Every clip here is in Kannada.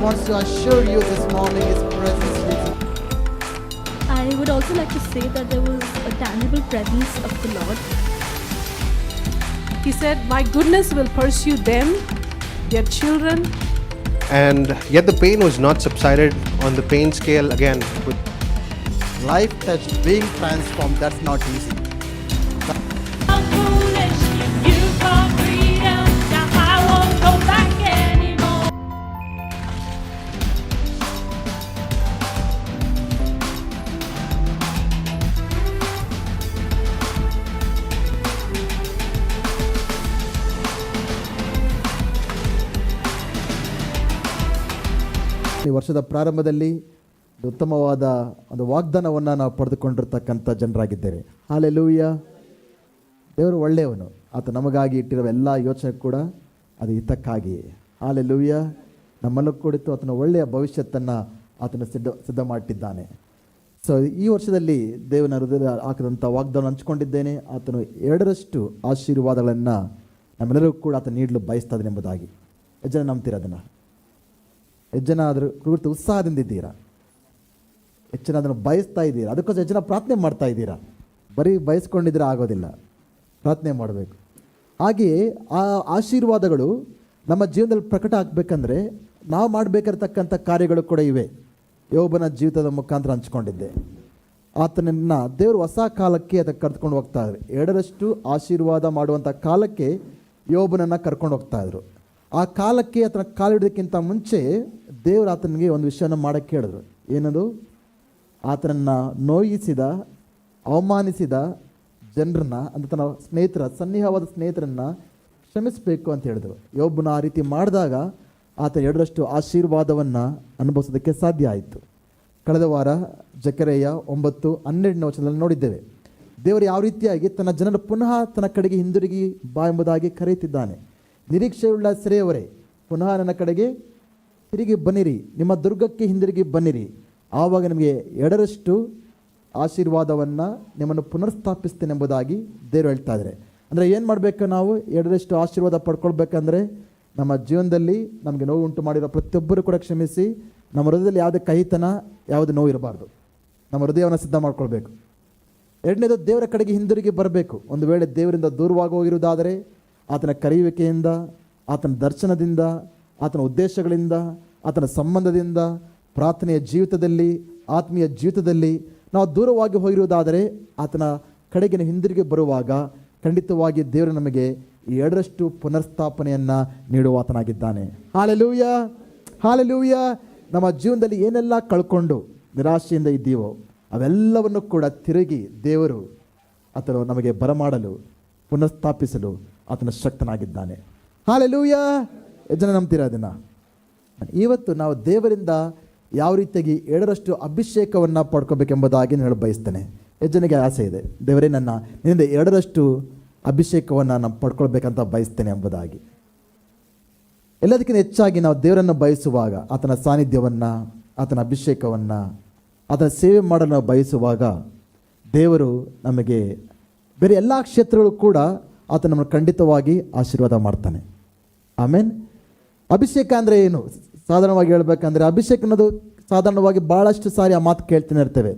wants to assure you this morning His presence with you. I would also like to say that there was a tangible presence of the Lord. He said, "My goodness will pursue them, their children." And yet the pain was not subsided on the pain scale again. Life touch, being transformed, that's not easy. I'm foolish, you got freedom, now I won't go back anymore. ಈ ವರ್ಷದ ಪ್ರಾರಂಭದಲ್ಲಿ ಉತ್ತಮವಾದ ಒಂದು ವಾಗ್ದಾನವನ್ನು ನಾವು ಪಡೆದುಕೊಂಡಿರ್ತಕ್ಕಂಥ ಜನರಾಗಿದ್ದೇವೆ. ಹಲ್ಲೆಲೂಯಾ. ದೇವರು ಒಳ್ಳೆಯವನು. ಆತ ನಮಗಾಗಿ ಇಟ್ಟಿರುವ ಎಲ್ಲ ಯೋಚನೆ ಕೂಡ ಅದು ಹಿತಕ್ಕಾಗಿ. ಹಲ್ಲೆಲೂಯಾ. ನಮ್ಮನ್ನು ಕುರಿತು ಆತನ ಒಳ್ಳೆಯ ಭವಿಷ್ಯತ್ತನ್ನು ಆತನ ಸಿದ್ಧ ಮಾಡಿಟ್ಟಿದ್ದಾನೆ. ಸೊ ಈ ವರ್ಷದಲ್ಲಿ ದೇವನ ಹೃದಯ ಹಾಕಿದಂಥ ವಾಗ್ದಾನ ಹಂಚ್ಕೊಂಡಿದ್ದೇನೆ. ಆತನು 2ರಷ್ಟು ಆಶೀರ್ವಾದಗಳನ್ನು ನಮ್ಮೆಲ್ಲರಿಗೂ ಕೂಡ ಆತ ನೀಡಲು ಬಯಸ್ತಾ ಎಂಬುದಾಗಿ. ಎಷ್ಟು ಜನ ನಂಬ್ತೀರ ಅದನ್ನು? ಎಷ್ಟು ಜನ ಅದರ ಕುರಿತು ಉತ್ಸಾಹದಿಂದ ಇದ್ದೀರಾ? ಎಷ್ಟು ಜನ ಅದನ್ನು ಬಯಸ್ತಾ ಇದ್ದೀರಾ? ಅದಕ್ಕೋಸ್ಕರ ಎಷ್ಟು ಜನ ಪ್ರಾರ್ಥನೆ ಮಾಡ್ತಾ ಇದ್ದೀರಾ? ಬರೀ ಬಯಸ್ಕೊಂಡಿದ್ರೆ ಆಗೋದಿಲ್ಲ, ಪ್ರಾರ್ಥನೆ ಮಾಡಬೇಕು. ಹಾಗೆಯೇ ಆ ಆಶೀರ್ವಾದಗಳು ನಮ್ಮ ಜೀವನದಲ್ಲಿ ಪ್ರಕಟ ಆಗಬೇಕಂದ್ರೆ ನಾವು ಮಾಡಬೇಕಿರತಕ್ಕಂಥ ಕಾರ್ಯಗಳು ಕೂಡ ಇವೆ. ಯೋಬನ ಜೀವಿತದ ಮುಖಾಂತರ ಹಂಚ್ಕೊಂಡಿದ್ದೆ. ಆತನನ್ನು ದೇವರು ಹೊಸ ಕಾಲಕ್ಕೆ ಅದಕ್ಕೆ ಕರೆದುಕೊಂಡು ಹೋಗ್ತಾ ಇದ್ರು. 2ರಷ್ಟು ಆಶೀರ್ವಾದ ಮಾಡುವಂಥ ಕಾಲಕ್ಕೆ ಯೋಬನನ್ನು ಕರ್ಕೊಂಡು ಹೋಗ್ತಾ ಇದ್ರು. ಆ ಕಾಲಕ್ಕೆ ಆತನ ಕಾಲಿಡೋದಕ್ಕಿಂತ ಮುಂಚೆ ದೇವರು ಆತನಿಗೆ ಒಂದು ವಿಷಯನ ಮಾಡೋಕ್ಕೆ ಹೇಳಿದ್ರು. ಏನದು? ಆತನನ್ನು ನೋಯಿಸಿದ, ಅವಮಾನಿಸಿದ ಜನರನ್ನ, ಅಂದರೆ ತನ್ನ ಸ್ನೇಹಿತರ, ಸನ್ನಿಹವಾದ ಸ್ನೇಹಿತರನ್ನು ಕ್ಷಮಿಸಬೇಕು ಅಂತ ಹೇಳಿದ್ರು. ಯೋಬನ ಆ ರೀತಿ ಮಾಡಿದಾಗ ಆತ 2ರಷ್ಟು ಆಶೀರ್ವಾದವನ್ನು ಅನುಭವಿಸೋದಕ್ಕೆ ಸಾಧ್ಯ ಆಯಿತು. ಕಳೆದ ವಾರ ಜಕರೆಯ 9:12 ವಚನದಲ್ಲಿ ನೋಡಿದ್ದೇವೆ. ದೇವರು ಯಾವ ರೀತಿಯಾಗಿ ತನ್ನ ಜನರು ಪುನಃ ತನ್ನ ಕಡೆಗೆ ಹಿಂದಿರುಗಿ ಬಾ ಎಂಬುದಾಗಿ ಕರೆಯುತ್ತಿದ್ದಾನೆ. ನಿರೀಕ್ಷೆಯುಳ್ಳ ಸೆರೆಯವರೇ, ಪುನಃ ನನ್ನ ಕಡೆಗೆ ತಿರುಗಿ ಬನ್ನಿರಿ, ನಿಮ್ಮ ದುರ್ಗಕ್ಕೆ ಹಿಂದಿರುಗಿ ಬನ್ನಿರಿ, ಆವಾಗ ನಿಮಗೆ 2ರಷ್ಟು ಆಶೀರ್ವಾದವನ್ನು ನಿಮ್ಮನ್ನು ಪುನರ್ಸ್ಥಾಪಿಸ್ತೇನೆ ಎಂಬುದಾಗಿ ದೇವರು ಹೇಳ್ತಾ ಇದ್ದಾರೆ. ಅಂದರೆ ಏನು ಮಾಡಬೇಕು? ನಾವು 2ರಷ್ಟು ಆಶೀರ್ವಾದ ಪಡ್ಕೊಳ್ಬೇಕಂದ್ರೆ ನಮ್ಮ ಜೀವನದಲ್ಲಿ ನಮಗೆ ನೋವು ಉಂಟು ಮಾಡಿರೋ ಪ್ರತಿಯೊಬ್ಬರು ಕೂಡ ಕ್ಷಮಿಸಿ, ನಮ್ಮ ಹೃದಯದಲ್ಲಿ ಯಾವುದೇ ಕಹಿತನ, ಯಾವುದೇ ನೋವು ಇರಬಾರ್ದು. ನಮ್ಮ ಹೃದಯವನ್ನು ಸಿದ್ಧ ಮಾಡ್ಕೊಳ್ಬೇಕು. 2ನೇದು, ದೇವರ ಕಡೆಗೆ ಹಿಂದಿರುಗಿ ಬರಬೇಕು. ಒಂದು ವೇಳೆ ದೇವರಿಂದ ದೂರವಾಗಿ ಹೋಗಿರುವುದಾದರೆ ಆತನ ಕರೆಯುವಿಕೆಯಿಂದ, ಆತನ ದರ್ಶನದಿಂದ, ಆತನ ಉದ್ದೇಶಗಳಿಂದ, ಆತನ ಸಂಬಂಧದಿಂದ, ಪ್ರಾರ್ಥನೆಯ ಜೀವಿತದಲ್ಲಿ, ಆತ್ಮೀಯ ಜೀವಿತದಲ್ಲಿ ನಾವು ದೂರವಾಗಿ ಹೋಗಿರುವುದಾದರೆ ಆತನ ಕಡೆಗೆ ಹಿಂದಿರುಗಿ ಬರುವಾಗ ಖಂಡಿತವಾಗಿ ದೇವರು ನಮಗೆ 2ರಷ್ಟು ಪುನರ್ಸ್ಥಾಪನೆಯನ್ನು ನೀಡುವ ಆತನಾಗಿದ್ದಾನೆ. Hallelujah, hallelujah. ನಮ್ಮ ಜೀವನದಲ್ಲಿ ಏನೆಲ್ಲ ಕಳ್ಕೊಂಡು ನಿರಾಶೆಯಿಂದ ಇದ್ದೀವೋ ಅವೆಲ್ಲವನ್ನು ಕೂಡ ತಿರುಗಿ ದೇವರು ಆತನು ನಮಗೆ ಬರಮಾಡಲು, ಪುನರ್ಸ್ಥಾಪಿಸಲು ಆತನ ಶಕ್ತನಾಗಿದ್ದಾನೆ. ಹಲ್ಲೆಲೂಯಾ. ಎಷ್ಟು ಜನ ನಂಬ್ತೀರಾ ಅದನ್ನು? ಇವತ್ತು ನಾವು ದೇವರಿಂದ ಯಾವ ರೀತಿಯಾಗಿ 2ರಷ್ಟು ಅಭಿಷೇಕವನ್ನು ಪಡ್ಕೋಬೇಕೆಂಬುದಾಗಿ ನಾನು ಬಯಸ್ತೇನೆ. ಎಷ್ಟು ಜನಕ್ಕೆ ಆಸೆ ಇದೆ, ದೇವರೇ ನಿನ್ನಿಂದ 2ರಷ್ಟು ಅಭಿಷೇಕವನ್ನು ನಾನು ಪಡ್ಕೊಳ್ಬೇಕಂತ ಬಯಸ್ತೇನೆ ಎಂಬುದಾಗಿ. ಎಲ್ಲದಕ್ಕಿಂತ ಹೆಚ್ಚಾಗಿ ನಾವು ದೇವರನ್ನು ಬಯಸುವಾಗ, ಆತನ ಸಾನ್ನಿಧ್ಯವನ್ನು, ಆತನ ಅಭಿಷೇಕವನ್ನು, ಆತನ ಸೇವೆ ಮಾಡಲು ನಾವು ಬಯಸುವಾಗ ದೇವರು ನಮಗೆ ಬೇರೆ ಎಲ್ಲ ಕ್ಷೇತ್ರಗಳು ಕೂಡ ಆತ ನಮ್ಮನ್ನು ಖಂಡಿತವಾಗಿ ಆಶೀರ್ವಾದ ಮಾಡ್ತಾನೆ. ಆಮೇನ್. ಅಭಿಷೇಕ ಅಂದರೆ ಏನು? ಸಾಧಾರಣವಾಗಿ ಹೇಳ್ಬೇಕಂದ್ರೆ ಅಭಿಷೇಕ ಅನ್ನೋದು ಸಾಧಾರಣವಾಗಿ ಭಾಳಷ್ಟು ಸಾರಿ ಆ ಮಾತು ಕೇಳ್ತಾನೆ ಇರ್ತೇವೆ.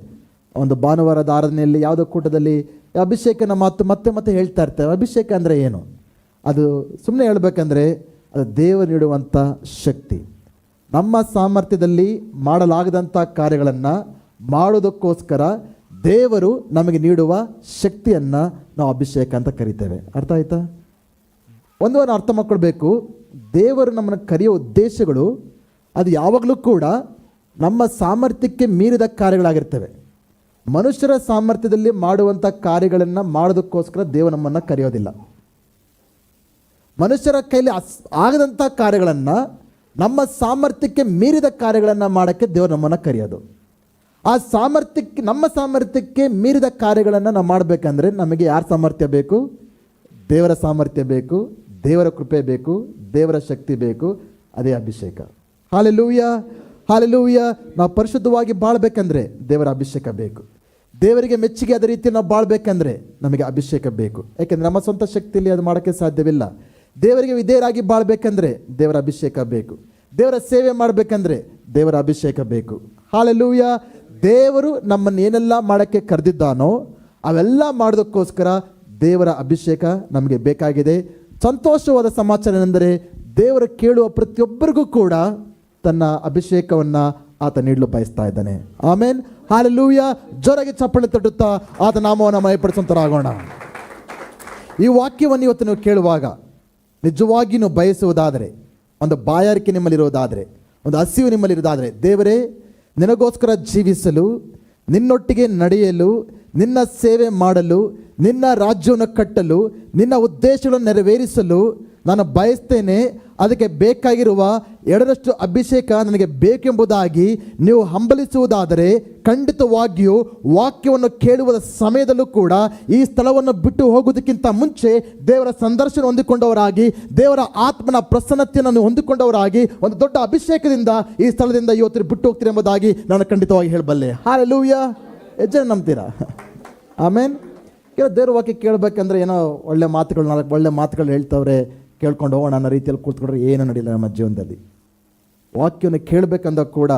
ಒಂದು ಭಾನುವಾರದ ಆರಾಧನೆಯಲ್ಲಿ, ಯಾವುದೋ ಕೂಟದಲ್ಲಿ ಅಭಿಷೇಕನ ಮಾತು ಮತ್ತೆ ಮತ್ತೆ ಹೇಳ್ತಾ ಇರ್ತೇವೆ. ಅಭಿಷೇಕ ಅಂದರೆ ಏನು? ಅದು ಸುಮ್ಮನೆ ಹೇಳ್ಬೇಕಂದ್ರೆ ಅದು ದೇವರು ನೀಡುವಂಥ ಶಕ್ತಿ. ನಮ್ಮ ಸಾಮರ್ಥ್ಯದಲ್ಲಿ ಮಾಡಲಾಗದಂಥ ಕಾರ್ಯಗಳನ್ನು ಮಾಡೋದಕ್ಕೋಸ್ಕರ ದೇವರು ನಮಗೆ ನೀಡುವ ಶಕ್ತಿಯನ್ನು ನಾವು ಅಭಿಷೇಕ ಅಂತ ಕರಿತೇವೆ. ಅರ್ಥ ಆಯ್ತಾ? ಒಂದು ಅರ್ಥ ಮಾಡ್ಕೊಳ್ಬೇಕು. ದೇವರು ನಮ್ಮನ್ನು ಕರೆಯೋ ಉದ್ದೇಶಗಳು ಅದು ಯಾವಾಗಲೂ ಕೂಡ ನಮ್ಮ ಸಾಮರ್ಥ್ಯಕ್ಕೆ ಮೀರಿದ ಕಾರ್ಯಗಳಾಗಿರ್ತವೆ. ಮನುಷ್ಯರ ಸಾಮರ್ಥ್ಯದಲ್ಲಿ ಮಾಡುವಂಥ ಕಾರ್ಯಗಳನ್ನು ಮಾಡೋದಕ್ಕೋಸ್ಕರ ದೇವರು ನಮ್ಮನ್ನು ಕರೆಯೋದಿಲ್ಲ. ಮನುಷ್ಯರ ಕೈಲಿ ಆಗದಂಥ ಕಾರ್ಯಗಳನ್ನು, ನಮ್ಮ ಸಾಮರ್ಥ್ಯಕ್ಕೆ ಮೀರಿದ ಕಾರ್ಯಗಳನ್ನು ಮಾಡೋಕ್ಕೆ ದೇವರು ನಮ್ಮನ್ನು ಕರೆಯೋದು. ಆ ಸಾಮರ್ಥ್ಯಕ್ಕೆ, ನಮ್ಮ ಸಾಮರ್ಥ್ಯಕ್ಕೆ ಮೀರಿದ ಕಾರ್ಯಗಳನ್ನು ನಾವು ಮಾಡಬೇಕಂದ್ರೆ ನಮಗೆ ಯಾರ ಸಾಮರ್ಥ್ಯ ಬೇಕು? ದೇವರ ಸಾಮರ್ಥ್ಯ ಬೇಕು, ದೇವರ ಕೃಪೆ ಬೇಕು, ದೇವರ ಶಕ್ತಿ ಬೇಕು. ಅದೇ ಅಭಿಷೇಕ. Hallelujah, hallelujah. ನಾವು ಪರಿಶುದ್ಧವಾಗಿ ಬಾಳ್ಬೇಕಂದ್ರೆ ದೇವರ ಅಭಿಷೇಕ ಬೇಕು. ದೇವರಿಗೆ ಮೆಚ್ಚುಗೆ ಅದೇ ರೀತಿ ನಾವು ಬಾಳ್ಬೇಕಂದ್ರೆ ನಮಗೆ ಅಭಿಷೇಕ ಬೇಕು. ಯಾಕೆಂದರೆ ನಮ್ಮ ಸ್ವಂತ ಶಕ್ತಿಯಲ್ಲಿ ಅದು ಮಾಡೋಕ್ಕೆ ಸಾಧ್ಯವಿಲ್ಲ. ದೇವರಿಗೆ ವಿಧೇಯರಾಗಿ ಬಾಳ್ಬೇಕಂದ್ರೆ ದೇವರ ಅಭಿಷೇಕ ಬೇಕು. ದೇವರ ಸೇವೆ ಮಾಡಬೇಕಂದ್ರೆ ದೇವರ ಅಭಿಷೇಕ ಬೇಕು. ಹಾಲೆಲೂಯ. ದೇವರು ನಮ್ಮನ್ನು ಏನೆಲ್ಲ ಮಾಡೋಕ್ಕೆ ಕರೆದಿದ್ದಾನೋ ಅವೆಲ್ಲ ಮಾಡೋದಕ್ಕೋಸ್ಕರ ದೇವರ ಅಭಿಷೇಕ ನಮಗೆ ಬೇಕಾಗಿದೆ. ಸಂತೋಷವಾದ ಸಮಾಚಾರ ಏನೆಂದರೆ ದೇವರು ಕೇಳುವ ಪ್ರತಿಯೊಬ್ಬರಿಗೂ ಕೂಡ ತನ್ನ ಅಭಿಷೇಕವನ್ನು ಆತ ನೀಡಲು ಬಯಸ್ತಾ ಇದ್ದಾನೆ. ಆಮೇನ್, ಹಾಲೆಲೂಯ. ಜೋರಾಗಿ ಚಪ್ಪಳೆ ತಟ್ಟುತ್ತಾ ಆತ ನಾಮವನ್ನು ಮಯಪಡಿಸುವಂತರಾಗೋಣ. ಈ ವಾಕ್ಯವನ್ನು ಇವತ್ತು ನೀವು ಕೇಳುವಾಗ ನಿಜವಾಗಿ ನೀವು ಬಯಸುವುದಾದರೆ, ಒಂದು ಬಾಯಾರಿಕೆ ನಿಮ್ಮಲ್ಲಿರೋದಾದರೆ, ಒಂದು ಹಸಿವು ನಿಮ್ಮಲ್ಲಿರೋದಾದರೆ, ದೇವರೇ ನಿನಗೋಸ್ಕರ ಜೀವಿಸಲು, ನಿನ್ನೊಟ್ಟಿಗೆ ನಡೆಯಲು, ನಿನ್ನ ಸೇವೆ ಮಾಡಲು, ನಿನ್ನ ರಾಜ್ಯವನ್ನು ಕಟ್ಟಲು, ನಿನ್ನ ಉದ್ದೇಶಗಳನ್ನು ನೆರವೇರಿಸಲು ನಾನು ಬಯಸ್ತೇನೆ. ಅದಕ್ಕೆ ಬೇಕಾಗಿರುವ 2ರಷ್ಟು ಅಭಿಷೇಕ ನನಗೆ ಬೇಕೆಂಬುದಾಗಿ ನೀವು ಹಂಬಲಿಸುವುದಾದರೆ ಖಂಡಿತವಾಗಿಯೂ ವಾಕ್ಯವನ್ನು ಕೇಳುವ ಸಮಯದಲ್ಲೂ ಕೂಡ ಈ ಸ್ಥಳವನ್ನು ಬಿಟ್ಟು ಹೋಗುವುದಕ್ಕಿಂತ ಮುಂಚೆ ದೇವರ ಸಂದರ್ಶನ ಹೊಂದಿಕೊಂಡವರಾಗಿ, ದೇವರ ಆತ್ಮನ ಪ್ರಸನ್ನತೆಯನ್ನು ಹೊಂದಿಕೊಂಡವರಾಗಿ ಒಂದು ದೊಡ್ಡ ಅಭಿಷೇಕದಿಂದ ಈ ಸ್ಥಳದಿಂದ ಇವತ್ತು ಬಿಟ್ಟು ಹೋಗ್ತೀರಿ ಎಂಬುದಾಗಿ ನಾನು ಖಂಡಿತವಾಗಿ ಹೇಳಬಲ್ಲೆ. ಹಾಲೆಲೂಯ. ಎಷ್ಟು ಜನ ನಂಬ್ತೀರಾ? ಆಮೇನ್. ಕೆಲವು ದೇವರ ವಾಕ್ಯ ಕೇಳಬೇಕಂದ್ರೆ ಏನೋ ಒಳ್ಳೆ ಮಾತುಗಳು, 4 ಒಳ್ಳೆ ಮಾತುಗಳು ಹೇಳ್ತವ್ರೆ, ಕೇಳ್ಕೊಂಡು ಹೋಗೋಣ ಅನ್ನೋ ರೀತಿಯಲ್ಲಿ ಕೂತ್ಕೊಂಡ್ರೆ ಏನೂ ನಡೀಲ್ಲ ನಮ್ಮ ಜೀವನದಲ್ಲಿ. ವಾಕ್ಯವನ್ನು ಕೇಳಬೇಕಂದಾಗ ಕೂಡ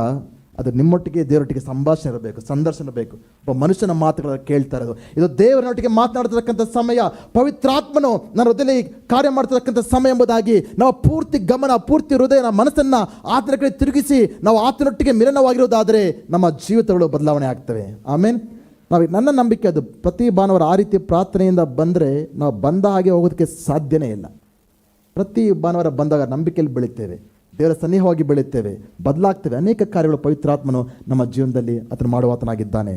ಅದು ನಿಮ್ಮೊಟ್ಟಿಗೆ ದೇವರೊಟ್ಟಿಗೆ ಸಂಭಾಷಣೆ ಇರಬೇಕು, ಸಂದರ್ಶನ ಬೇಕು. ಒಬ್ಬ ಮನುಷ್ಯನ ಮಾತುಗಳನ್ನು ಕೇಳ್ತಾ ಇರೋದು ಇದು ದೇವರೊಟ್ಟಿಗೆ ಮಾತನಾಡ್ತಿರ್ತಕ್ಕಂಥ ಸಮಯ. ಪವಿತ್ರಾತ್ಮನು ನನ್ನ ಹೃದಯದಲ್ಲಿ ಕಾರ್ಯ ಮಾಡ್ತಿರ್ತಕ್ಕಂಥ ಸಮಯ ಎಂಬುದಾಗಿ ನಾವು ಪೂರ್ತಿ ಗಮನ, ಪೂರ್ತಿ ಹೃದಯ, ಮನಸ್ಸನ್ನು ಆತನ ಕಡೆ ತಿರುಗಿಸಿ ನಾವು ಆತನೊಟ್ಟಿಗೆ ಮಿಲನವಾಗಿರೋದಾದರೆ ನಮ್ಮ ಜೀವಿತಗಳು ಬದಲಾವಣೆ ಆಗ್ತವೆ. ಆಮೇನ್. ನನ್ನ ನಂಬಿಕೆ ಅದು. ಪ್ರತಿ ಭಾನುವಾರ ಆ ರೀತಿ ಪ್ರಾರ್ಥನೆಯಿಂದ ಬಂದರೆ ನಾವು ಬಂದ ಹಾಗೆ ಹೋಗೋದಕ್ಕೆ ಸಾಧ್ಯನೇ ಇಲ್ಲ. ಪ್ರತಿ ಭಾನುವಾರ ಬಂದಾಗ ನಂಬಿಕೆಯಲ್ಲಿ ಬೆಳೀತೇವೆ, ದೇವರ ಸನ್ನಿಹವಾಗಿ ಬೆಳೀತೇವೆ, ಬದಲಾಗ್ತೇವೆ. ಅನೇಕ ಕಾರ್ಯಗಳು ಪವಿತ್ರಾತ್ಮನು ನಮ್ಮ ಜೀವನದಲ್ಲಿ ಆತನು ಮಾಡುವಾತನಾಗಿದ್ದಾನೆ.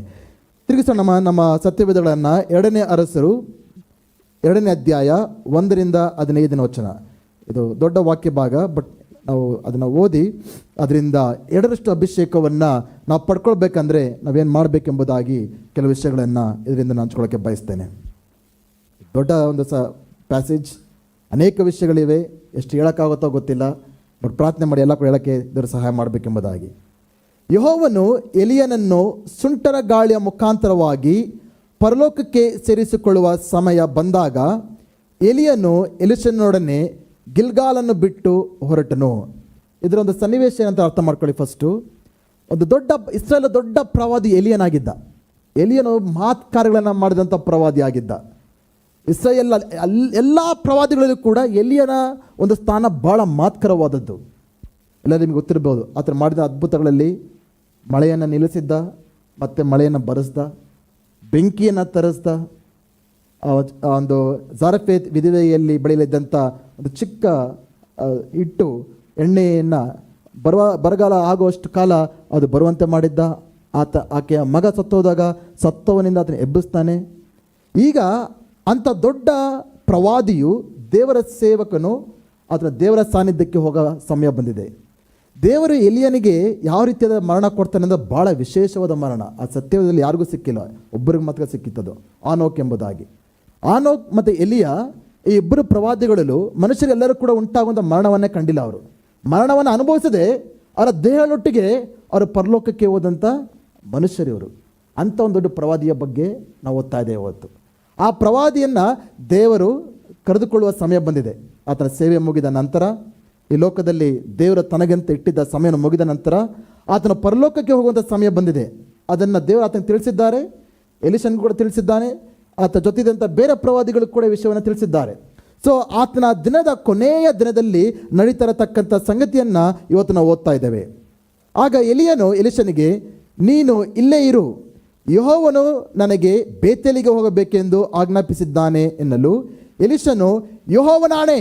ತಿರುಗಿಸೋಣ ನಮ್ಮ ಸತ್ಯವೇದಗಳನ್ನು. 2ನೇ ಅರಸರು 2ನೇ ಅಧ್ಯಾಯ 1ರಿಂದ 15ನೇ ವಚನ. ಇದು ದೊಡ್ಡ ವಾಕ್ಯ ಭಾಗ, ಬಟ್ ನಾವು ಅದನ್ನು ಓದಿ ಅದರಿಂದ 2ರಷ್ಟು ಅಭಿಷೇಕವನ್ನು ನಾವು ಪಡ್ಕೊಳ್ಬೇಕಂದ್ರೆ ನಾವೇನು ಮಾಡಬೇಕೆಂಬುದಾಗಿ ಕೆಲವು ವಿಷಯಗಳನ್ನು ಇದರಿಂದ ನಾನು ಹಂಚ್ಕೊಳ್ಳೋಕ್ಕೆ ಬಯಸ್ತೇನೆ. ದೊಡ್ಡ ಒಂದು ಪ್ಯಾಸೇಜ್, ಅನೇಕ ವಿಷಯಗಳಿವೆ, ಎಷ್ಟು ಹೇಳೋಕ್ಕಾಗುತ್ತೋ ಗೊತ್ತಿಲ್ಲ, ಬಟ್ ಪ್ರಾರ್ಥನೆ ಮಾಡಿ ಎಲ್ಲ ಕೂಡ ಹೇಳೋಕ್ಕೆ ದೇವರು ಸಹಾಯ ಮಾಡಬೇಕೆಂಬುದಾಗಿ. ಯೆಹೋವನು ಎಲಿಯನನ್ನು ಸುಂಟರ ಗಾಳಿಯ ಮುಖಾಂತರವಾಗಿ ಪರಲೋಕಕ್ಕೆ ಸೇರಿಸಿಕೊಳ್ಳುವ ಸಮಯ ಬಂದಾಗ ಎಲಿಯನು ಎಲಿಷನೊಡನೆ ಗಿಲ್ಗಾಲನ್ನು ಬಿಟ್ಟು ಹೊರಟನು. ಇದರ ಒಂದು ಸನ್ನಿವೇಶ ಏನಂತ ಅರ್ಥ ಮಾಡ್ಕೊಳ್ಳಿ. ಫಸ್ಟು, ಒಂದು ಇಸ್ರಾಯೇಲ್ ದೊಡ್ಡ ಪ್ರವಾದಿ ಎಲಿಯನಾಗಿದ್ದ. ಎಲಿಯನು ಕಾರ್ಯಗಳನ್ನು ಮಾಡಿದಂಥ ಪ್ರವಾದಿ ಆಗಿದ್ದ. ಇಸ್ರಾಯೇಲ್ ಎಲ್ಲ ಪ್ರವಾದಿಗಳಲ್ಲೂ ಕೂಡ ಎಲಿಯನ ಒಂದು ಸ್ಥಾನ ಭಾಳ ಮಾತ್ಕರವಾದದ್ದು. ಎಲ್ಲ ನಿಮಗೆ ಗೊತ್ತಿರ್ಬೋದು. ಆತನು ಮಾಡಿದ ಅದ್ಭುತಗಳಲ್ಲಿ ಮಳೆಯನ್ನು ನಿಲ್ಲಿಸಿದ್ದ, ಮತ್ತು ಮಳೆಯನ್ನು ಬರೆಸ್ದ, ಬೆಂಕಿಯನ್ನು ತರಿಸ್ದ, ಒಂದು ಜಾರಫೇತ್ ವಿಧವೆಯಲ್ಲಿ ಬೆಳೆಯಲಿದ್ದಂಥ ಒಂದು ಚಿಕ್ಕ ಇಟ್ಟು ಎಣ್ಣೆಯನ್ನು ಬರಗಾಲ ಆಗುವಷ್ಟು ಕಾಲ ಅದು ಬರುವಂತೆ ಮಾಡಿದ್ದ. ಆಕೆಯ ಮಗ ಸತ್ತೋದಾಗ ಸತ್ತವನಿಂದ ಆತನ ಎಬ್ಬಿಸ್ತಾನೆ. ಈಗ ಅಂಥ ದೊಡ್ಡ ಪ್ರವಾದಿಯು, ದೇವರ ಸೇವಕನು, ಆತನ ದೇವರ ಸಾನ್ನಿಧ್ಯಕ್ಕೆ ಹೋಗೋ ಸಮಯ ಬಂದಿದೆ. ದೇವರು ಎಲಿಯನಿಗೆ ಯಾವ ರೀತಿಯಾದ ಮರಣ ಕೊಡ್ತಾನೆ ಅಂದರೆ ಭಾಳ ವಿಶೇಷವಾದ ಮರಣ. ಆ ಸತ್ಯದಲ್ಲಿ ಯಾರಿಗೂ ಸಿಕ್ಕಿಲ್ಲ, ಒಬ್ಬರಿಗೆ ಮಾತ್ರ ಸಿಕ್ಕಿತ್ತದು, ಆನೋಕ್ ಎಂಬುದಾಗಿ. ಆನೋಕ್ ಮತ್ತು ಎಲಿಯ ಈ ಇಬ್ಬರು ಪ್ರವಾದಿಗಳಲ್ಲೂ ಮನುಷ್ಯರೆಲ್ಲರೂ ಕೂಡ ಉಂಟಾಗುವಂಥ ಮರಣವನ್ನೇ ಕಂಡಿಲ್ಲ. ಅವರು ಮರಣವನ್ನು ಅನುಭವಿಸದೆ ಅವರ ದೇಹದೊಟ್ಟಿಗೆ ಅವರು ಪರಲೋಕಕ್ಕೆ ಹೋದಂಥ ಮನುಷ್ಯರಿವರು. ಅಂಥ ಒಂದು ದೊಡ್ಡ ಪ್ರವಾದಿಯ ಬಗ್ಗೆ ನಾವು ಓದ್ತಾ ಇದ್ದೇವೆ ಇವತ್ತು. ಆ ಪ್ರವಾದಿಯನ್ನು ದೇವರು ಕರೆದುಕೊಳ್ಳುವ ಸಮಯ ಬಂದಿದೆ. ಆತನ ಸೇವೆ ಮುಗಿದ ನಂತರ, ಈ ಲೋಕದಲ್ಲಿ ದೇವರ ತನಗಂತ ಇಟ್ಟಿದ್ದ ಸಮಯವನ್ನು ಮುಗಿದ ನಂತರ ಆತನ ಪರಲೋಕಕ್ಕೆ ಹೋಗುವಂಥ ಸಮಯ ಬಂದಿದೆ. ಅದನ್ನು ದೇವರು ಆತನಿಗೆ ತಿಳಿಸಿದ್ದಾರೆ, ಎಲಿಷನ್ ಕೂಡ ತಿಳಿಸಿದ್ದಾನೆ, ಆತ ಜೊತೆದಂಥ ಬೇರೆ ಪ್ರವಾದಿಗಳು ಕೂಡ ವಿಷಯವನ್ನು ತಿಳಿಸಿದ್ದಾರೆ. ಸೊ ಆತನ ದಿನದ ಕೊನೆಯ ದಿನದಲ್ಲಿ ನಡೀತಿರತಕ್ಕಂಥ ಸಂಗತಿಯನ್ನು ಇವತ್ತು ನಾವು ಓದ್ತಾ ಇದ್ದೇವೆ. ಆಗ ಎಲಿಯನು ಎಲಿಷನಿಗೆ, ನೀನು ಇಲ್ಲೇ ಇರು, ಯೆಹೋವನು ನನಗೆ ಬೇತೇಲಿಗೆ ಹೋಗಬೇಕೆಂದು ಆಜ್ಞಾಪಿಸಿದ್ದಾನೆ ಎನ್ನಲು ಎಲಿಷನು, ಯೆಹೋವನಾಣೆ,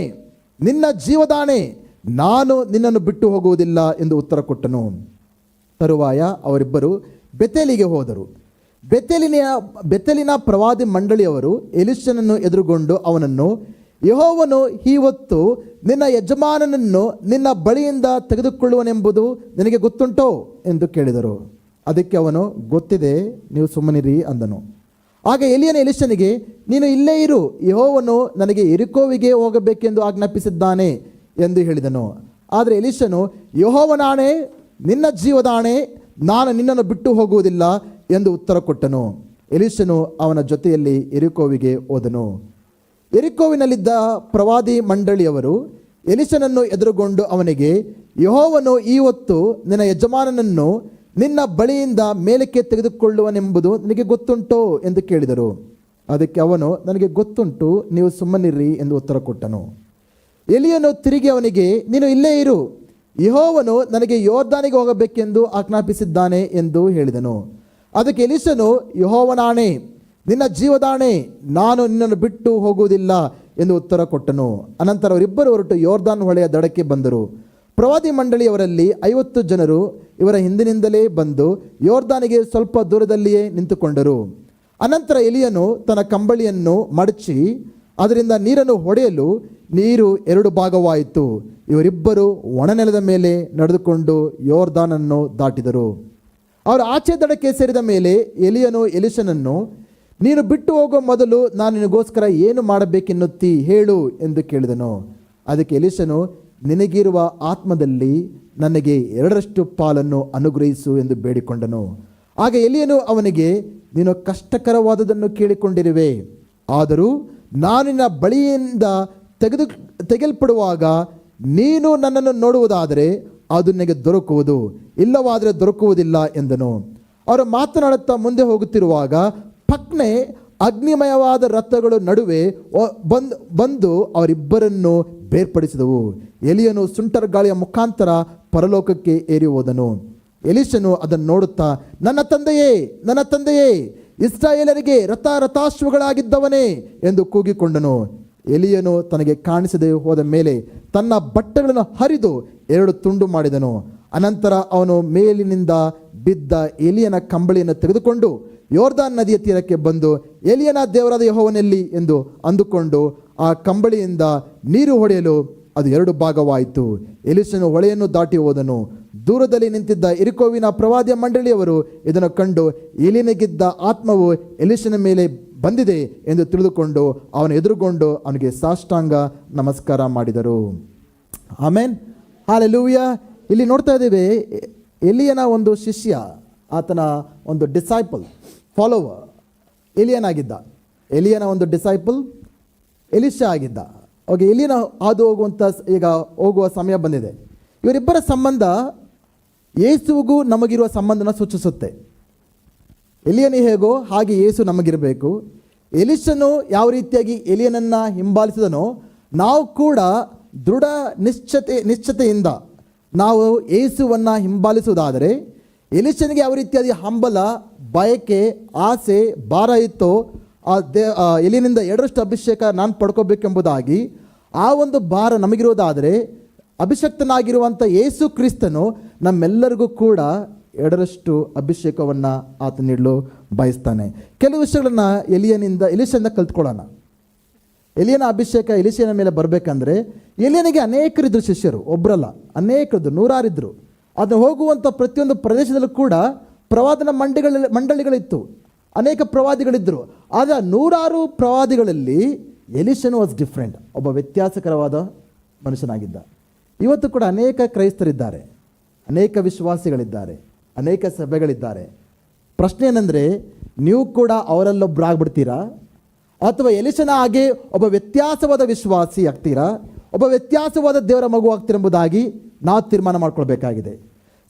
ನಿನ್ನ ಜೀವದಾಣೆ, ನಾನು ನಿನ್ನನ್ನು ಬಿಟ್ಟು ಹೋಗುವುದಿಲ್ಲ ಎಂದು ಉತ್ತರ ಕೊಟ್ಟನು. ತರುವಾಯ ಅವರಿಬ್ಬರು ಬೆತೇಲಿಗೆ ಹೋದರು. ಬೆತೇಲಿನ ಪ್ರವಾದಿ ಮಂಡಳಿಯವರು ಎಲಿಷನನ್ನು ಎದುರುಗೊಂಡು ಅವನನ್ನು, ಯೆಹೋವನು ಇವತ್ತು ನಿನ್ನ ಯಜಮಾನನನ್ನು ನಿನ್ನ ಬಳಿಯಿಂದ ತೆಗೆದುಕೊಳ್ಳುವನೆಂಬುದು ನಿನಗೆ ಗೊತ್ತುಂಟೋ ಎಂದು ಕೇಳಿದರು. ಅದಕ್ಕೆ ಅವನು, ಗೊತ್ತಿದೆ, ನೀವು ಸುಮ್ಮನಿರಿ ಅಂದನು. ಆಗ ಎಲಿಯನ ಎಲಿಷನಿಗೆ, ನೀನು ಇಲ್ಲೇ ಇರು, ಯೆಹೋವನು ನನಗೆ ಯೆರಿಕೋವಿಗೆ ಹೋಗಬೇಕೆಂದು ಆಜ್ಞಾಪಿಸಿದ್ದಾನೆ ಎಂದು ಹೇಳಿದನು. ಆದರೆ ಎಲಿಷನು, ಯೆಹೋವನಾಣೆ, ನಿನ್ನ ಜೀವದಾಣೆ, ನಾನು ನಿನ್ನನ್ನು ಬಿಟ್ಟು ಹೋಗುವುದಿಲ್ಲ ಎಂದು ಉತ್ತರ ಕೊಟ್ಟನು. ಎಲಿಷನು ಅವನ ಜೊತೆಯಲ್ಲಿ ಯೆರಿಕೋವಿಗೆ ಹೋದನು. ಯೆರಿಕೋವಿನಲ್ಲಿದ್ದ ಪ್ರವಾದಿ ಮಂಡಳಿಯವರು ಎಲಿಷನನ್ನು ಎದುರುಗೊಂಡು ಅವನಿಗೆ, ಯೆಹೋವನು ಈ ಹೊತ್ತು ನಿನ್ನ ಯಜಮಾನನನ್ನು ನಿನ್ನ ಬಳಿಯಿಂದ ಮೇಲಕ್ಕೆ ತೆಗೆದುಕೊಳ್ಳುವನೆಂಬುದು ನಿನಗೆ ಗೊತ್ತುಂಟೋ ಎಂದು ಕೇಳಿದರು. ಅದಕ್ಕೆ ಅವನು, ನನಗೆ ಗೊತ್ತುಂಟು, ನೀವು ಸುಮ್ಮನಿರ್ರಿ ಎಂದು ಉತ್ತರ ಕೊಟ್ಟನು. ಎಲಿಯನು ತಿರುಗಿ ಅವನಿಗೆ, ನೀನು ಇಲ್ಲೇ ಇರು, ಯೆಹೋವನು ನನಗೆ ಯೋರ್ದಾನಿಗೆ ಹೋಗಬೇಕೆಂದು ಆಜ್ಞಾಪಿಸಿದ್ದಾನೆ ಎಂದು ಹೇಳಿದನು. ಅದಕ್ಕೆ ಎಲಿಷನು, ಯೆಹೋವನಾಣೆ, ನಿನ್ನ ಜೀವದಾಣೆ, ನಾನು ನಿನ್ನನ್ನು ಬಿಟ್ಟು ಹೋಗುವುದಿಲ್ಲ ಎಂದು ಉತ್ತರ ಕೊಟ್ಟನು. ಅನಂತರ ಅವರಿಬ್ಬರು ಹೊರಟು ಯೋರ್ದಾನ್ ಹೊಳೆಯ ದಡಕ್ಕೆ ಬಂದರು. ಪ್ರವಾದಿ ಮಂಡಳಿಯವರಲ್ಲಿ 50 ಜನರು ಇವರ ಹಿಂದಿನಿಂದಲೇ ಬಂದು ಯೋರ್ದಾನಿಗೆ ಸ್ವಲ್ಪ ದೂರದಲ್ಲಿಯೇ ನಿಂತುಕೊಂಡರು. ಅನಂತರ ಎಲಿಯನು ತನ್ನ ಕಂಬಳಿಯನ್ನು ಮಡಚಿ ಅದರಿಂದ ನೀರನ್ನು ಹೊಡೆಯಲು ನೀರು 2 ಭಾಗವಾಯಿತು. ಇವರಿಬ್ಬರು ಒಣನೆಲದ ಮೇಲೆ ನಡೆದುಕೊಂಡು ಯೋರ್ದಾನನ್ನು ದಾಟಿದರು. ಅವರು ಆಚೆ ದಡಕ್ಕೆ ಸೇರಿದ ಮೇಲೆ ಎಲಿಯನು ಎಲಿಷನನ್ನು, ನೀನು ಬಿಟ್ಟು ಹೋಗುವ ಮೊದಲು ನಾನು ನಿನಗೋಸ್ಕರ ಏನು ಮಾಡಬೇಕೆನ್ನುತ್ತೀ ಹೇಳು ಎಂದು ಕೇಳಿದನು. ಅದಕ್ಕೆ ಎಲಿಷನು, ನಿನಗಿರುವ ಆತ್ಮದಲ್ಲಿ ನನಗೆ 2ರಷ್ಟು ಪಾಲನ್ನು ಅನುಗ್ರಹಿಸು ಎಂದು ಬೇಡಿಕೊಂಡನು. ಆಗ ಎಲಿಯನು ಅವನಿಗೆ, ನೀನು ಕಷ್ಟಕರವಾದುದನ್ನು ಕೇಳಿಕೊಂಡಿರುವೆ, ಆದರೂ ನಾನು ನಿನ್ನ ಬಳಿಯಿಂದ ತೆಗೆಲ್ಪಡುವಾಗ ನೀನು ನನ್ನನ್ನು ನೋಡುವುದಾದರೆ ಅದು ನಿನಗೆ ದೊರಕುವುದು, ಇಲ್ಲವಾದರೆ ದೊರಕುವುದಿಲ್ಲ ಎಂದನು. ಅವರು ಮಾತನಾಡುತ್ತಾ ಮುಂದೆ ಹೋಗುತ್ತಿರುವಾಗ ಪಕ್ನೆ ಅಗ್ನಿಮಯವಾದ ರಥಗಳು ನಡುವೆ ಬಂದು ಅವರಿಬ್ಬರನ್ನು ಬೇರ್ಪಡಿಸಿದವು. ಎಲಿಯನು ಸುಂಟರ್ ಗಾಳಿಯ ಮುಖಾಂತರ ಪರಲೋಕಕ್ಕೆ ಏರಿ ಹೋದನು. ಎಲಿಷನು ಅದನ್ನು ನೋಡುತ್ತಾ, ನನ್ನ ತಂದೆಯೇ, ನನ್ನ ತಂದೆಯೇ, ಇಸ್ರಾಯೇಲರಿಗೆ ರಥಾಶ್ವಗಳಾಗಿದ್ದವನೇ ಎಂದು ಕೂಗಿಕೊಂಡನು. ಎಲಿಯನು ತನಗೆ ಕಾಣಿಸದೆ ಹೋದ ಮೇಲೆ ತನ್ನ ಬಟ್ಟೆಗಳನ್ನು ಹರಿದು 2 ತುಂಡು ಮಾಡಿದನು. ಅನಂತರ ಅವನು ಮೇಲಿನಿಂದ ಬಿದ್ದ ಎಲಿಯನ ಕಂಬಳಿಯನ್ನು ತೆಗೆದುಕೊಂಡು ಯೋರ್ದಾನ್ ನದಿಯ ತೀರಕ್ಕೆ ಬಂದು, ಎಲಿಯನ ದೇವರಾದ ಯೆಹೋವನೆಲ್ಲಿ ಎಂದು ಅಂದುಕೊಂಡು ಆ ಕಂಬಳಿಯಿಂದ ನೀರು ಹೊಡೆಯಲು ಅದು 2 ಭಾಗವಾಯಿತು. ಎಲಿಷನು ಹೊಳೆಯನ್ನು ದಾಟಿ ಹೋದನು. ದೂರದಲ್ಲಿ ನಿಂತಿದ್ದ ಎರಿಕೋವಿನ ಪ್ರವಾದಿಯ ಮಂಡಳಿಯವರು ಇದನ್ನು ಕಂಡು, ಎಲಿಯನಿಗಿದ್ದ ಆತ್ಮವು ಎಲಿಷನ ಮೇಲೆ ಬಂದಿದೆ ಎಂದು ತಿಳಿದುಕೊಂಡು ಅವನು ಎದುರುಗೊಂಡು ಅವನಿಗೆ ಸಾಷ್ಟಾಂಗ ನಮಸ್ಕಾರ ಮಾಡಿದರು. ಆಮೇನ್, ಹಲ್ಲೆಲೂಯಾ. ಇಲ್ಲಿ ನೋಡ್ತಾ ಇದ್ದೇವೆ, ಎಲಿಯನ ಒಂದು ಶಿಷ್ಯ, ಆತನ ಒಂದು ಡಿಸೈಪಲ್, ಫಾಲೋವರ್ ಎಲಿಯನಾಗಿದ್ದ. ಎಲಿಯನ ಒಂದು ಡಿಸೈಪಲ್ ಎಲಿಷಾ ಆಗಿದ್ದ. ಓಕೆ, ಎಲಿಯನ ಹಾದು ಈಗ ಹೋಗುವ ಸಮಯ ಬಂದಿದೆ. ಇವರಿಬ್ಬರ ಸಂಬಂಧ ಯೇಸುವಿಗೂ ನಮಗಿರುವ ಸಂಬಂಧನ ಸೂಚಿಸುತ್ತೆ. ಎಲಿಯನು ಹೇಗೋ ಹಾಗೆ ಯೇಸು ನಮಗಿರಬೇಕು. ಎಲಿಷನು ಯಾವ ರೀತಿಯಾಗಿ ಎಲಿಯನನ್ನು ಹಿಂಬಾಲಿಸಿದನೋ ನಾವು ಕೂಡ ದೃಢ ನಿಶ್ಚತೆಯಿಂದ ನಾವು ಯೇಸುವನ್ನು ಹಿಂಬಾಲಿಸುವುದಾದರೆ, ಎಲಿಷನಿಗೆ ಯಾವ ರೀತಿಯಾಗಿ ಹಂಬಲ, ಬಯಕೆ, ಆಸೆ, ಭಾರ ಇತ್ತೋ ಎಲಿಯನಿಂದ 2ರಷ್ಟು ಅಭಿಷೇಕ ನಾನು ಪಡ್ಕೋಬೇಕೆಂಬುದಾಗಿ ಆ ಒಂದು ಭಾರ ನಮಗಿರುವುದಾದರೆ, ಅಭಿಷಕ್ತನಾಗಿರುವಂಥ ಯೇಸು ಕ್ರಿಸ್ತನು ನಮ್ಮೆಲ್ಲರಿಗೂ ಕೂಡ 2ರಷ್ಟು ಅಭಿಷೇಕವನ್ನು ಆತ ನೀಡಲು ಬಯಸ್ತಾನೆ. ಕೆಲವು ವಿಷಯಗಳನ್ನು ಎಲಿಷನಿಂದ ಕಲ್ತ್ಕೊಳ್ಳೋಣ. ಎಲಿಯನ ಅಭಿಷೇಕ ಎಲಿಷನ ಮೇಲೆ ಬರಬೇಕಂದ್ರೆ, ಎಲಿಯನಿಗೆ ಅನೇಕರಿದ್ದರು ಶಿಷ್ಯರು, ಒಬ್ಬರಲ್ಲ, ಅನೇಕರಿದ್ದರು, 100 ಇದ್ದರು. ಅದನ್ನು ಹೋಗುವಂಥ ಪ್ರತಿಯೊಂದು ಪ್ರದೇಶದಲ್ಲೂ ಕೂಡ ಪ್ರವಾದನ ಮಂಡಳಿಗಳಿತ್ತು, ಅನೇಕ ಪ್ರವಾದಿಗಳಿದ್ದರು. ಆದರೆ 100 ಪ್ರವಾದಿಗಳಲ್ಲಿ ಎಲಿಷನು ವಾಸ್ ಡಿಫ್ರೆಂಟ್, ಒಬ್ಬ ವ್ಯತ್ಯಾಸಕರವಾದ ಮನುಷ್ಯನಾಗಿದ್ದ. ಇವತ್ತು ಕೂಡ ಅನೇಕ ಕ್ರೈಸ್ತರಿದ್ದಾರೆ, ಅನೇಕ ವಿಶ್ವಾಸಿಗಳಿದ್ದಾರೆ, ಅನೇಕ ಸಭೆಗಳಿದ್ದಾರೆ. ಪ್ರಶ್ನೆ ಏನಂದರೆ, ನೀವು ಕೂಡ ಅವರಲ್ಲೊಬ್ಬರು ಆಗ್ಬಿಡ್ತೀರಾ, ಅಥವಾ ಎಲಿಷನ ಹಾಗೆ ಒಬ್ಬ ವ್ಯತ್ಯಾಸವಾದ ವಿಶ್ವಾಸಿ ಆಗ್ತೀರಾ, ಒಬ್ಬ ವ್ಯತ್ಯಾಸವಾದ ದೇವರ ಮಗು ಆಗ್ತೀರೆಂಬುದಾಗಿ ನಾವು ತೀರ್ಮಾನ ಮಾಡ್ಕೊಳ್ಬೇಕಾಗಿದೆ.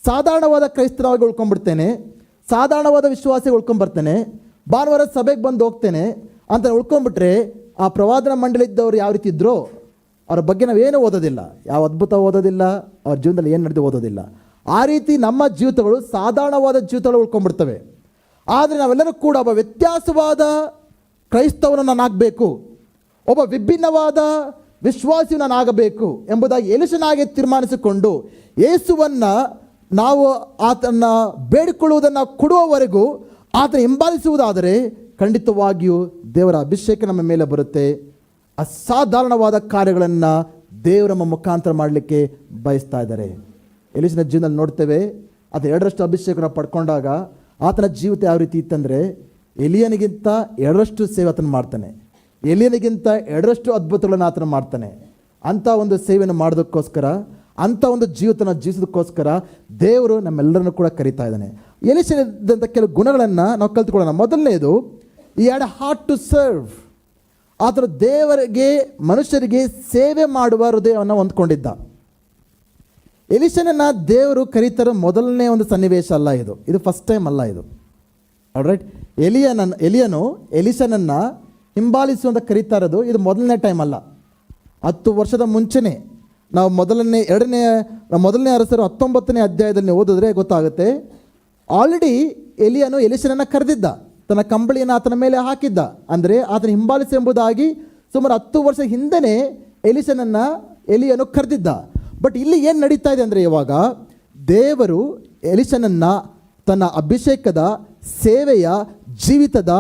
ಸಾಧಾರಣವಾದ ಕ್ರೈಸ್ತರಾಗಿ ಉಳ್ಕೊಂಡ್ಬಿಡ್ತೇನೆ, ಸಾಧಾರಣವಾದ ವಿಶ್ವಾಸಿಗೆ ಉಳ್ಕೊಂಡ್ಬರ್ತೇನೆ, ಭಾನುವಾರ ಸಭೆಗೆ ಬಂದು ಹೋಗ್ತೇನೆ ಅಂತ ಉಳ್ಕೊಂಡ್ಬಿಟ್ರೆ, ಆ ಪ್ರವಾದನ ಮಂಡಳಿದ್ದವರು ಯಾವ ರೀತಿ ಇದ್ರೋ ಅವ್ರ ಬಗ್ಗೆ ನಾವೇನು ಓದೋದಿಲ್ಲ, ಯಾವ ಅದ್ಭುತ ಓದೋದಿಲ್ಲ, ಅವ್ರ ಜೀವನದಲ್ಲಿ ಏನು ನಡೆದು ಓದೋದಿಲ್ಲ. ಆ ರೀತಿ ನಮ್ಮ ಜೀವಿತಗಳು ಸಾಧಾರಣವಾದ ಜೀವಿತಗಳು ಉಳ್ಕೊಂಡ್ಬಿಡ್ತವೆ. ಆದರೆ ನಾವೆಲ್ಲರೂ ಕೂಡ ಒಬ್ಬ ವ್ಯತ್ಯಾಸವಾದ ಕ್ರೈಸ್ತವನು ನಾನಾಗಬೇಕು, ಒಬ್ಬ ವಿಭಿನ್ನವಾದ ವಿಶ್ವಾಸಿಯು ನಾನಾಗಬೇಕು ಎಂಬುದಾಗಿ ಎಲಿಷನಾಗಿ ತೀರ್ಮಾನಿಸಿಕೊಂಡು ಯೇಸುವನ್ನು ನಾವು ಆತನ ಬೇಡಿಕೊಳ್ಳುವುದನ್ನು ಕೊಡುವವರೆಗೂ ಆತನ ಹಿಂಬಾಲಿಸುವುದಾದರೆ ಖಂಡಿತವಾಗಿಯೂ ದೇವರ ಅಭಿಷೇಕ ನಮ್ಮ ಮೇಲೆ ಬರುತ್ತೆ. ಅಸಾಧಾರಣವಾದ ಕಾರ್ಯಗಳನ್ನು ದೇವರು ನಮ್ಮ ಮುಖಾಂತರ ಮಾಡಲಿಕ್ಕೆ ಬಯಸ್ತಾ ಇದ್ದಾರೆ. ಎಲಿಷನ ಜೀವನದಲ್ಲಿ ನೋಡ್ತೇವೆ, ಆತ 2ರಷ್ಟು ಅಭಿಷೇಕನ ಪಡ್ಕೊಂಡಾಗ ಆತನ ಜೀವಿತ ಯಾವ ರೀತಿ ಇತ್ತಂದರೆ, ಎಲಿಯನಿಗಿಂತ 2ರಷ್ಟು ಸೇವೆ ಆತನ ಮಾಡ್ತಾನೆ, ಎಲಿಯನಿಗಿಂತ 2ರಷ್ಟು ಅದ್ಭುತಗಳನ್ನು ಆತನ ಮಾಡ್ತಾನೆ. ಅಂಥ ಒಂದು ಸೇವೆಯನ್ನು ಮಾಡೋದಕ್ಕೋಸ್ಕರ, ಅಂಥ ಒಂದು ಜೀವಿಸೋದಕ್ಕೋಸ್ಕರ ದೇವರು ನಮ್ಮೆಲ್ಲರನ್ನು ಕೂಡ ಕರೀತಾ ಇದ್ದಾನೆ. ಎಲಿಷನಿದ್ದಂಥ ಕೆಲವು ಗುಣಗಳನ್ನು ನಾವು ಕಲ್ತ್ಕೊಳ್ಳೋಣ. ಮೊದಲನೇದು, ಈ had a heart to serve. ಆತನು ದೇವರಿಗೆ ಮನುಷ್ಯರಿಗೆ ಸೇವೆ ಮಾಡುವ ಹೃದಯವನ್ನು ಹೊಂದ್ಕೊಂಡಿದ್ದ. ಎಲಿಷನನ್ನು ದೇವರು ಕರೀತಾರೋ ಮೊದಲನೇ ಒಂದು ಸನ್ನಿವೇಶ ಅಲ್ಲ ಇದು, ಇದು ಫಸ್ಟ್ ಟೈಮ್ ಅಲ್ಲ ಇದು. ಆಲ್ರೈಟ್, ಎಲಿಯನು ಎಲಿಷನನ್ನು ಹಿಂಬಾಲಿಸುವಂತ ಕರೀತಾ ಇರೋದು ಇದು ಮೊದಲನೇ ಟೈಮ್ ಅಲ್ಲ. 10 ವರ್ಷದ ಮುಂಚೆನೇ ನಾವು ಮೊದಲನೇ ಅರಸರು 19ನೇ ಅಧ್ಯಾಯದಲ್ಲಿ ಓದಿದ್ರೆ ಗೊತ್ತಾಗುತ್ತೆ. ಆಲ್ರೆಡಿ ಎಲಿಯನು ಎಲಿಷನನ್ನು ಕರೆದಿದ್ದ, ತನ್ನ ಕಂಬಳಿಯನ್ನು ಆತನ ಮೇಲೆ ಹಾಕಿದ್ದ, ಅಂದರೆ ಆತನ ಹಿಂಬಾಲಿಸಿ ಎಂಬುದಾಗಿ ಸುಮಾರು 10 ವರ್ಷ ಹಿಂದೆಯೇ ಎಲಿಯನು ಕರೆದಿದ್ದ. ಬಟ್ ಇಲ್ಲಿ ಏನು ನಡೀತಾ ಇದೆ ಅಂದರೆ, ಇವಾಗ ದೇವರು ಎಲಿಷನನ್ನು ತನ್ನ ಅಭಿಷೇಕದ ಸೇವೆಯ ಜೀವಿತದ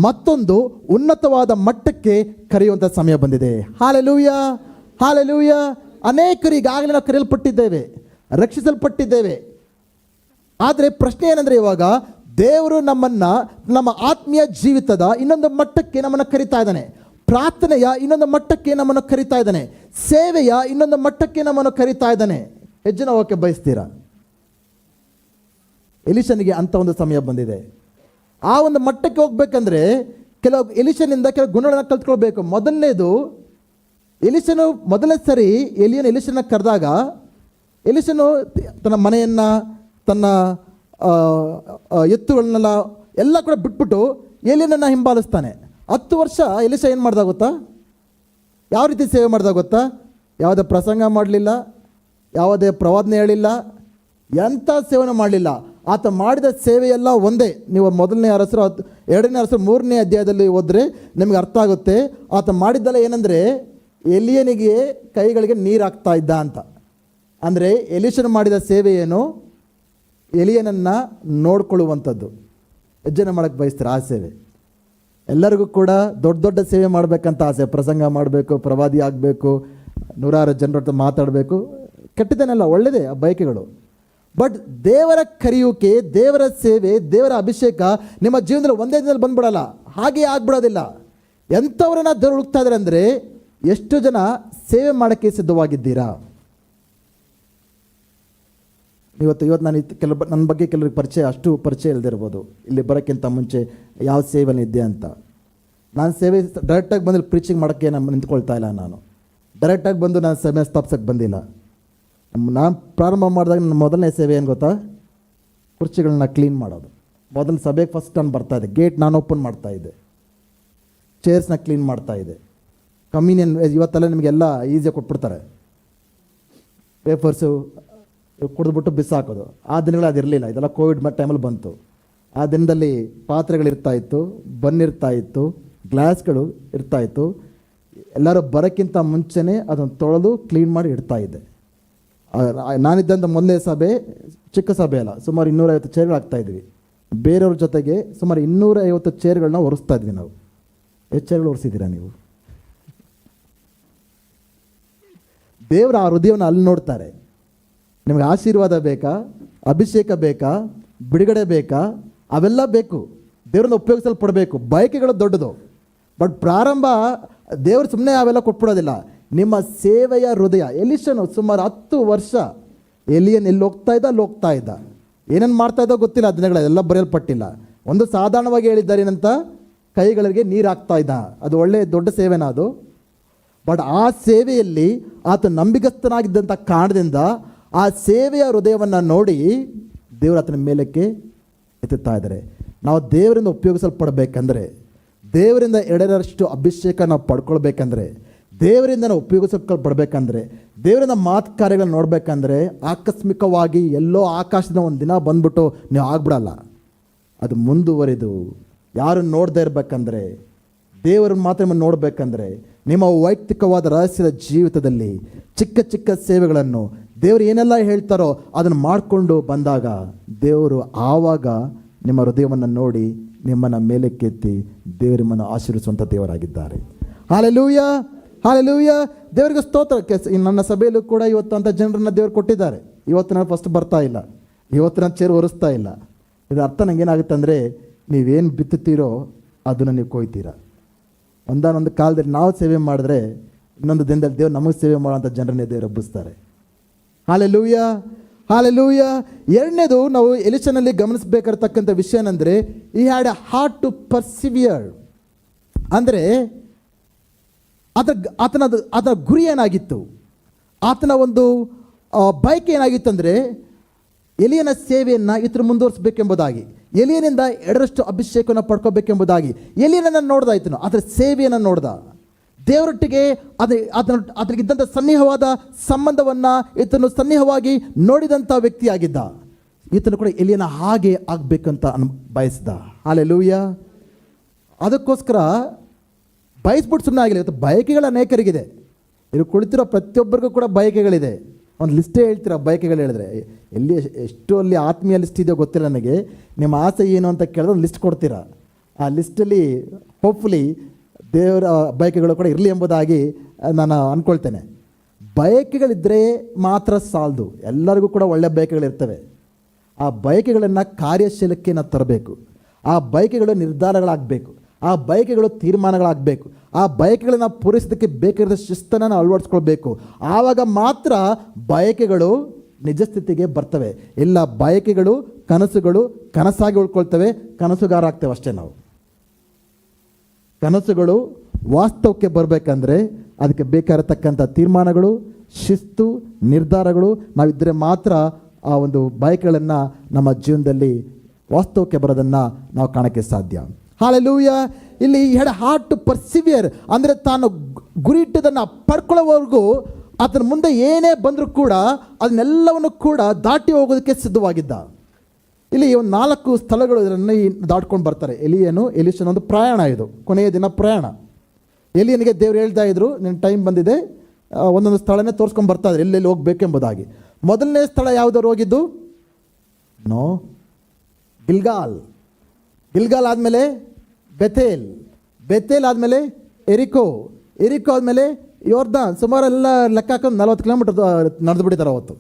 ಮತ್ತೊಂದು ಉನ್ನತವಾದ ಮಟ್ಟಕ್ಕೆ ಕರೆಯುವಂಥ ಸಮಯ ಬಂದಿದೆ. Hallelujah, hallelujah. ಅನೇಕರು ಈಗಾಗಲೇ ನಾವು ಕರೆಯಲ್ಪಟ್ಟಿದ್ದೇವೆ, ರಕ್ಷಿಸಲ್ಪಟ್ಟಿದ್ದೇವೆ. ಆದರೆ ಪ್ರಶ್ನೆ ಏನಂದರೆ, ಇವಾಗ ದೇವರು ನಮ್ಮ ಆತ್ಮೀಯ ಜೀವಿತದ ಇನ್ನೊಂದು ಮಟ್ಟಕ್ಕೆ ನಮ್ಮನ್ನು ಕರಿತಾ ಇದ್ದಾನೆ, ಪ್ರಾರ್ಥನೆಯ ಇನ್ನೊಂದು ಮಟ್ಟಕ್ಕೆ ನಮ್ಮನ್ನು ಕರಿತಾ ಇದ್ದಾನೆ, ಸೇವೆಯ ಇನ್ನೊಂದು ಮಟ್ಟಕ್ಕೆ ನಮ್ಮನ್ನು ಕರಿತಾ ಇದ್ದಾನೆ. ಹೆಜ್ಜೆ ಹೋಗಕ್ಕೆ ಬಯಸ್ತೀರಾ? ಎಲಿಷನಿಗೆ ಅಂಥ ಒಂದು ಸಮಯ ಬಂದಿದೆ. ಆ ಒಂದು ಮಟ್ಟಕ್ಕೆ ಹೋಗ್ಬೇಕಂದ್ರೆ ಎಲಿಷನಿಂದ ಕೆಲವು ಗುಣಗಳನ್ನು ಕಲ್ತ್ಕೊಳ್ಬೇಕು. ಮೊದಲನೇದು, ಎಲಿಷನು ಮೊದಲನೇ ಸರಿ ಎಲಿಷನ ಕರೆದಾಗ ಎಲಿಷನು ತನ್ನ ಮನೆಯನ್ನು, ತನ್ನ ಎತ್ತುಗಳನ್ನೆಲ್ಲ ಎಲ್ಲ ಕೂಡ ಬಿಟ್ಬಿಟ್ಟು ಎಲಿಯನನ್ನು ಹಿಂಬಾಲಿಸ್ತಾನೆ. 10 ವರ್ಷ ಎಲಿಷ ಏನು ಮಾಡ್ದ ಗೊತ್ತಾ? ಯಾವ ರೀತಿ ಸೇವೆ ಮಾಡ್ದ ಗೊತ್ತಾ? ಯಾವುದೇ ಪ್ರಸಂಗ ಮಾಡಲಿಲ್ಲ, ಯಾವುದೇ ಪ್ರವಾದನೆ ಹೇಳಿಲ್ಲ, ಎಂಥ ಸೇವನೆ ಮಾಡಲಿಲ್ಲ. ಆತ ಮಾಡಿದ ಸೇವೆಯೆಲ್ಲ ಒಂದೇ. ನೀವು 1ನೇ ಅರಸರು 2ನೇ ಅರಸರು 3ನೇ ಅಧ್ಯಾಯದಲ್ಲಿ ಓದಿದ್ರೆ ನಿಮಗೆ ಅರ್ಥ ಆಗುತ್ತೆ. ಆತ ಮಾಡಿದ್ದಲ್ಲ ಏನಂದರೆ, ಎಲಿಯನಿಗೆ ಕೈಗಳಿಗೆ ನೀರು ಹಾಕ್ತಾ ಇದ್ದ ಅಂತ. ಅಂದರೆ ಎಲಿಷನು ಮಾಡಿದ ಸೇವೆ ಏನು? ಎಲಿಯನನ್ನು ನೋಡ್ಕೊಳ್ಳುವಂಥದ್ದು. ಹೆಜ್ಜೆನ ಮಾಡೋಕ್ಕೆ ಬಯಸ್ತಾರೆ ಆ ಸೇವೆ. ಎಲ್ಲರಿಗೂ ಕೂಡ ದೊಡ್ಡ ದೊಡ್ಡ ಸೇವೆ ಮಾಡಬೇಕಂತ ಆಸೆ, ಪ್ರಸಂಗ ಮಾಡಬೇಕು, ಪ್ರವಾದಿ ಆಗಬೇಕು, 100 ಜನರ ಹತ್ರ ಮಾತಾಡಬೇಕು, ಕೆಟ್ಟದೇನಲ್ಲ, ಒಳ್ಳೆಯದೇ ಆ ಬಯಕೆಗಳು. ಬಟ್ ದೇವರ ಕರೆಯುವಿಕೆ, ದೇವರ ಸೇವೆ, ದೇವರ ಅಭಿಷೇಕ ನಿಮ್ಮ ಜೀವನದಲ್ಲಿ ಒಂದೇ ದಿನದಲ್ಲಿ ಬಂದ್ಬಿಡಲ್ಲ, ಹಾಗೆ ಆಗ್ಬಿಡೋದಿಲ್ಲ. ಎಂಥವ್ರನ್ನ ದೇವರು ಹುಡುಕ್ತಾ ಇದ್ದಾರೆ ಅಂದರೆ, ಎಷ್ಟು ಜನ ಸೇವೆ ಮಾಡೋಕ್ಕೆ ಸಿದ್ಧವಾಗಿದ್ದೀರಾ? ಇವತ್ತು ನಾನು ನನ್ನ ಬಗ್ಗೆ ಕೆಲವರಿಗೆ ಅಷ್ಟು ಪರಿಚಯ ಇಲ್ಲದಿರ್ಬೋದು, ಇಲ್ಲಿ ಬರೋಕ್ಕಿಂತ ಮುಂಚೆ ಯಾವ ಸೇವೆಯಲ್ಲಿ ಇದ್ದೆ ಅಂತ. ನಾನು ಸೇವೆ ಡೈರೆಕ್ಟಾಗಿ ಬಂದು ಪ್ರೀಚಿಂಗ್ ಮಾಡೋಕ್ಕೆ ನಾನು ನಿಂತ್ಕೊಳ್ತಾ ಇಲ್ಲ. ನಾನು ಡೈರೆಕ್ಟಾಗಿ ಬಂದು ನಾನು ಸಮಯ ಸ್ಥಾಪಿಸೋಕ್ಕೆ ಬಂದಿಲ್ಲ. ನಾನು ಪ್ರಾರಂಭ ಮಾಡಿದಾಗ ನನ್ನ ಮೊದಲನೇ ಸೇವೆ ಏನು ಗೊತ್ತಾ? ಕುರ್ಚಿಗಳನ್ನ ಕ್ಲೀನ್ ಮಾಡೋದು. ಮೊದಲು ಸಭೆಗೆ ಫಸ್ಟ್ ನಾನು ಬರ್ತಾಯಿದ್ದೆ, ಗೇಟ್ ನಾನು ಓಪನ್ ಮಾಡ್ತಾಯಿದ್ದೆ, ಚೇರ್ಸ್ನ ಕ್ಲೀನ್ ಮಾಡ್ತಾಯಿದ್ದೆ. ಕಮ್ಯುನಿಯನ್ ಇವತ್ತೆಲ್ಲ ನಿಮಗೆಲ್ಲ ಈಸಿಯಾಗಿ ಕೊಟ್ಬಿಡ್ತಾರೆ, ಪೇಪರ್ಸು ಕುಡಿದ್ಬಿಟ್ಟು ಬಿಸಾಕೋದು. ಆ ದಿನಗಳು ಅದಿರಲಿಲ್ಲ, ಇದೆಲ್ಲ ಕೋವಿಡ್ ಟೈಮಲ್ಲಿ ಬಂತು. ಆ ದಿನದಲ್ಲಿ ಪಾತ್ರೆಗಳಿರ್ತಾಯಿತ್ತು, ಬನ್ನಿರ್ತಾಯಿತ್ತು, ಗ್ಲಾಸ್ಗಳು ಇರ್ತಾಯಿತ್ತು. ಎಲ್ಲರೂ ಬರೋಕ್ಕಿಂತ ಮುಂಚೆನೇ ಅದನ್ನು ತೊಳೆದು ಕ್ಲೀನ್ ಮಾಡಿ ಇಡ್ತಾಯಿದ್ದೆ. ನಾನಿದ್ದಂಥ ಮೊದಲನೇ ಸಭೆ ಚಿಕ್ಕ ಸಭೆ ಅಲ್ಲ, ಸುಮಾರು 250 ಚೇರ್ಗಳು ಹಾಕ್ತಾಯಿದ್ವಿ. ಬೇರೆಯವ್ರ ಜೊತೆಗೆ ಸುಮಾರು 250 ಚೇರ್ಗಳನ್ನ ಒರೆಸ್ತಾ ಇದ್ವಿ ನಾವು. ಎಷ್ಟು ಚೇರ್ಗಳು ಒರೆಸಿದ್ದೀರಾ ನೀವು? ದೇವರ ಆ ಹೃದಯವನ್ನು ಅಲ್ಲಿ ನೋಡ್ತಾರೆ. ನಿಮಗೆ ಆಶೀರ್ವಾದ ಬೇಕಾ, ಅಭಿಷೇಕ ಬೇಕಾ, ಬಿಡುಗಡೆ ಬೇಕಾ, ಅವೆಲ್ಲ ಬೇಕು. ದೇವರನ್ನು ಉಪಯೋಗಿಸಲ್ಪಡಬೇಕು. ಬಯಕೆಗಳು ದೊಡ್ಡದು, ಬಟ್ ಪ್ರಾರಂಭ ದೇವರು ಸುಮ್ಮನೆ ಅವೆಲ್ಲ ಕೊಟ್ಬಿಡೋದಿಲ್ಲ. ನಿಮ್ಮ ಸೇವೆಯ ಹೃದಯ. ಎಲಿಷನು ಸುಮಾರು 10 ವರ್ಷ ಎಲಿಯನ್ ಎಲ್ಲಿ ಹೋಗ್ತಾ ಇದ್ದ, ಏನೇನು ಮಾಡ್ತಾ ಇದ್ದೋ ಗೊತ್ತಿಲ್ಲ, ಆ ದಿನಗಳೆಲ್ಲ ಬರೆಯಲ್ಪಟ್ಟಿಲ್ಲ. ಒಂದು ಸಾಧಾರಣವಾಗಿ ಹೇಳಿದ್ದಾರೆ ಏನಂತ, ಕೈಗಳಿಗೆ ನೀರು ಹಾಕ್ತಾ ಇದ್ದ. ಅದು ಒಳ್ಳೆಯ ದೊಡ್ಡ ಸೇವೆನ ಅದು. ಬಟ್ ಆ ಸೇವೆಯಲ್ಲಿ ಆತ ನಂಬಿಗಸ್ತನಾಗಿದ್ದಂಥ ಕಾರಣದಿಂದ ಆ ಸೇವೆಯ ಹೃದಯವನ್ನು ನೋಡಿ ದೇವರು ಆತನ ಮೇಲಕ್ಕೆ ಎತ್ತುತ್ತಾ ಇದ್ದಾರೆ. ನಾವು ದೇವರಿಂದ ಉಪಯೋಗಿಸಲ್ಪಡಬೇಕಂದ್ರೆ, ದೇವರಿಂದ 2ರಷ್ಟು ಅಭಿಷೇಕ ನಾವು ಪಡ್ಕೊಳ್ಬೇಕಂದ್ರೆ, ದೇವರಿಂದ ನಾವು ಉಪಯೋಗಿಸಲ್ಪಡಬೇಕಂದ್ರೆ, ದೇವರಿಂದ ಮಾತು ಕಾರ್ಯಗಳನ್ನ ನೋಡಬೇಕಂದ್ರೆ, ಆಕಸ್ಮಿಕವಾಗಿ ಎಲ್ಲೋ ಆಕಾಶದ ಒಂದು ದಿನ ಬಂದ್ಬಿಟ್ಟು ನೀವು ಆಗ್ಬಿಡಲ್ಲ. ಅದು ಮುಂದುವರಿದು ಯಾರು ನೋಡದೇ ಇರಬೇಕಂದ್ರೆ, ದೇವರನ್ನ ಮಾತ್ರ ನೋಡಬೇಕಂದ್ರೆ, ನಿಮ್ಮ ವೈಯಕ್ತಿಕವಾದ ರಹಸ್ಯದ ಜೀವಿತದಲ್ಲಿ ಚಿಕ್ಕ ಚಿಕ್ಕ ಸೇವೆಗಳನ್ನು ದೇವರು ಏನೆಲ್ಲ ಹೇಳ್ತಾರೋ ಅದನ್ನು ಮಾಡಿಕೊಂಡು ಬಂದಾಗ ದೇವರು ಆವಾಗ ನಿಮ್ಮ ಹೃದಯವನ್ನು ನೋಡಿ ನಿಮ್ಮನ್ನು ಮೇಲಕ್ಕೆತ್ತಿ ದೇವರು ನಿಮ್ಮನ್ನು ಆಶೀರ್ವಿಸುವಂಥ ದೇವರಾಗಿದ್ದಾರೆ. Hallelujah, hallelujah. ದೇವರಿಗೆ ಸ್ತೋತ್ರ. ನನ್ನ ಸಭೆಯಲ್ಲೂ ಕೂಡ ಇವತ್ತು ಅಂಥ ಜನರನ್ನು ದೇವರು ಕೊಟ್ಟಿದ್ದಾರೆ. ಇವತ್ತು ನಾನು ಫಸ್ಟ್ ಬರ್ತಾ ಇಲ್ಲ, ಇವತ್ತು ನಾನು ಚೇರು ಒರೆಸ್ತಾ ಇಲ್ಲ. ಇದು ಅರ್ಥ ನನಗೇನಾಗುತ್ತೆ ಅಂದರೆ, ನೀವೇನು ಬಿತ್ತುತ್ತೀರೋ ಅದನ್ನು ನೀವು ಕೊಯ್ತೀರಾ. ಒಂದಾನೊಂದು ಕಾಲದಲ್ಲಿ ನಾವು ಸೇವೆ ಮಾಡಿದ್ರೆ ಇನ್ನೊಂದು ದಿನದಲ್ಲಿ ದೇವರು ನಮಗೆ ಸೇವೆ ಮಾಡೋಂಥ ಜನರನ್ನೇ ದೇವರು ಹಬ್ಬಿಸ್ತಾರೆ. Hallelujah, hallelujah. ಎರಡನೇದು ನಾವು ಎಲಿಷನಲ್ಲಿ ಗಮನಿಸಬೇಕಾಗಿರ್ತಕ್ಕಂಥ ವಿಷಯ ಏನಂದರೆ, ಈ had a heart to persevere. ಅಂದರೆ ಆತನ ಗುರಿ ಏನಾಗಿತ್ತು, ಆತನ ಒಂದು ಬಯಕೆ ಏನಾಗಿತ್ತು ಅಂದರೆ ಎಲಿಯನ ಸೇವೆಯನ್ನು ಇತರ ಮುಂದುವರಿಸಬೇಕೆಂಬುದಾಗಿ, ಎಲಿಯನಿಂದ 2ರಷ್ಟು ಅಭಿಷೇಕವನ್ನು ಪಡ್ಕೋಬೇಕೆಂಬುದಾಗಿ ಎಲಿಯನನ್ನು ನೋಡ್ದ ಈತನು, ಅದರ ಸೇವೆಯನ್ನು ನೋಡ್ದ. ದೇವರೊಟ್ಟಿಗೆ ಅದರಿಗಿದ್ದಂಥ ಸನ್ನಿಹವಾದ ಸಂಬಂಧವನ್ನು ಈತನು ಸನ್ನಿಹವಾಗಿ ನೋಡಿದಂಥ ವ್ಯಕ್ತಿಯಾಗಿದ್ದ. ಈತನು ಕೂಡ ಎಲಿಯನ ಹಾಗೆ ಆಗಬೇಕಂತ ಬಯಸಿದ. ಹಲ್ಲೆಲೂಯಾ. ಅದಕ್ಕೋಸ್ಕರ ಬಯಸ್ಬಿಟ್ಟು ಸುಮ್ಮನೆ ಆಗಿಲ್ಲ. ಇವತ್ತು ಬಯಕೆಗಳು ಅನೇಕರಿಗಿದೆ. ಇಲ್ಲಿ ಕುಳಿತಿರೋ ಪ್ರತಿಯೊಬ್ಬರಿಗೂ ಕೂಡ ಬಯಕೆಗಳಿದೆ. ಒಂದು ಲಿಸ್ಟೇ ಹೇಳ್ತೀರಾ ಬಯಕೆಗಳು ಹೇಳಿದ್ರೆ, ಎಲ್ಲಿ ಎಷ್ಟು ಅಲ್ಲಿ ಆತ್ಮೀಯ ಲಿಸ್ಟ್ ಇದೆಯೋ ಗೊತ್ತಿಲ್ಲ ನನಗೆ. ನಿಮ್ಮ ಆಸೆ ಏನು ಅಂತ ಕೇಳಿದ್ರೆ ಒಂದು ಲಿಸ್ಟ್ ಕೊಡ್ತೀರಾ. ಆ ಲಿಸ್ಟಲ್ಲಿ ಹೋಪ್ಫುಲಿ ದೇವರ ಬಯಕೆಗಳು ಕೂಡ ಇರಲಿ ಎಂಬುದಾಗಿ ನಾನು ಅಂದ್ಕೊಳ್ತೇನೆ. ಬಯಕೆಗಳಿದ್ದರೆ ಮಾತ್ರ ಸಾಲದು, ಎಲ್ಲರಿಗೂ ಕೂಡ ಒಳ್ಳೆಯ ಬಯಕೆಗಳಿರ್ತವೆ. ಆ ಬಯಕೆಗಳನ್ನು ಕಾರ್ಯಶೀಲಕ್ಕೆ ನಾವು ತರಬೇಕು. ಆ ಬಯಕೆಗಳು ನಿರ್ಧಾರಗಳಾಗಬೇಕು, ಆ ಬಯಕೆಗಳು ತೀರ್ಮಾನಗಳಾಗಬೇಕು. ಆ ಬಯಕೆಗಳನ್ನು ಪೂರೈಸೋದಕ್ಕೆ ಬೇಕಾದ ಶಿಸ್ತನ್ನು ನಾವು ಅಳವಡಿಸ್ಕೊಳ್ಬೇಕು. ಆವಾಗ ಮಾತ್ರ ಬಯಕೆಗಳು ನಿಜ ಸ್ಥಿತಿಗೆ ಬರ್ತವೆ. ಎಲ್ಲ ಬಯಕೆಗಳು ಕನಸುಗಳು ಕನಸಾಗಿ ಉಳ್ಕೊಳ್ತವೆ, ಕನಸುಗಾರ ಆಗ್ತೇವೆ ಅಷ್ಟೇ. ನಾವು ಕನಸುಗಳು ವಾಸ್ತವಕ್ಕೆ ಬರಬೇಕಂದ್ರೆ ಅದಕ್ಕೆ ಬೇಕಾಗಿರತಕ್ಕಂಥ ತೀರ್ಮಾನಗಳು, ಶಿಸ್ತು, ನಿರ್ಧಾರಗಳು ನಾವಿದ್ದರೆ ಮಾತ್ರ ಆ ಒಂದು ಬಯಕೆಗಳನ್ನು ನಮ್ಮ ಜೀವನದಲ್ಲಿ ವಾಸ್ತವಕ್ಕೆ ಬರೋದನ್ನು ನಾವು ಕಾಣೋಕ್ಕೆ ಸಾಧ್ಯ. ಹಲ್ಲೆಲೂಯಾ. ಇಲ್ಲಿ ಹಾರ್ಟ್ ಟು ಪರ್ಸಿವಿಯರ್ ಅಂದರೆ ತಾನು ಗುರಿ ಇಟ್ಟದನ್ನು ಪಡ್ಕೊಳ್ಳೋವರೆಗೂ ಆತನ ಮುಂದೆ ಏನೇ ಬಂದರೂ ಕೂಡ ಅದನ್ನೆಲ್ಲವನ್ನು ಕೂಡ ದಾಟಿ ಹೋಗೋದಕ್ಕೆ ಸಿದ್ಧವಾಗಿದ್ದ. ಇಲ್ಲಿ ಒಂದು 4 ಸ್ಥಳಗಳು ಇದನ್ನು ದಾಟ್ಕೊಂಡು ಬರ್ತಾರೆ. ಎಲಿಷನ ಒಂದು ಪ್ರಯಾಣ, ಇದು ಕೊನೆಯ ದಿನ ಪ್ರಯಾಣ. ಎಲಿಯನಿಗೆ ದೇವರು ಹೇಳ್ತಾ ಇದ್ರು, ನಿನ್ನ ಟೈಮ್ ಬಂದಿದೆ, ಒಂದೊಂದು ಸ್ಥಳನೇ ತೋರಿಸ್ಕೊಂಡು ಬರ್ತಾ ಇದ್ರು ಎಲ್ಲೆಲ್ಲಿ ಹೋಗ್ಬೇಕೆಂಬುದಾಗಿ. ಮೊದಲನೇ ಸ್ಥಳ ಯಾವುದಾದ್ರು ಹೋಗಿದ್ದು? No, Gilgal. ಗಿಲ್ಗಾಲ್ ಆದಮೇಲೆ ಬೆಥೇಲ್ ಆದಮೇಲೆ ಎರಿಕೋ ಆದಮೇಲೆ ಯೋರ್ದಾನ್. ಸುಮಾರು ಎಲ್ಲ ಲೆಕ್ಕ ಹಾಕೊಂಡು 40 ಕಿಲೋಮೀಟರ್ ನಡೆದು ಬಿಟ್ಟಿದ್ದಾರೆ ಅವತ್ತು.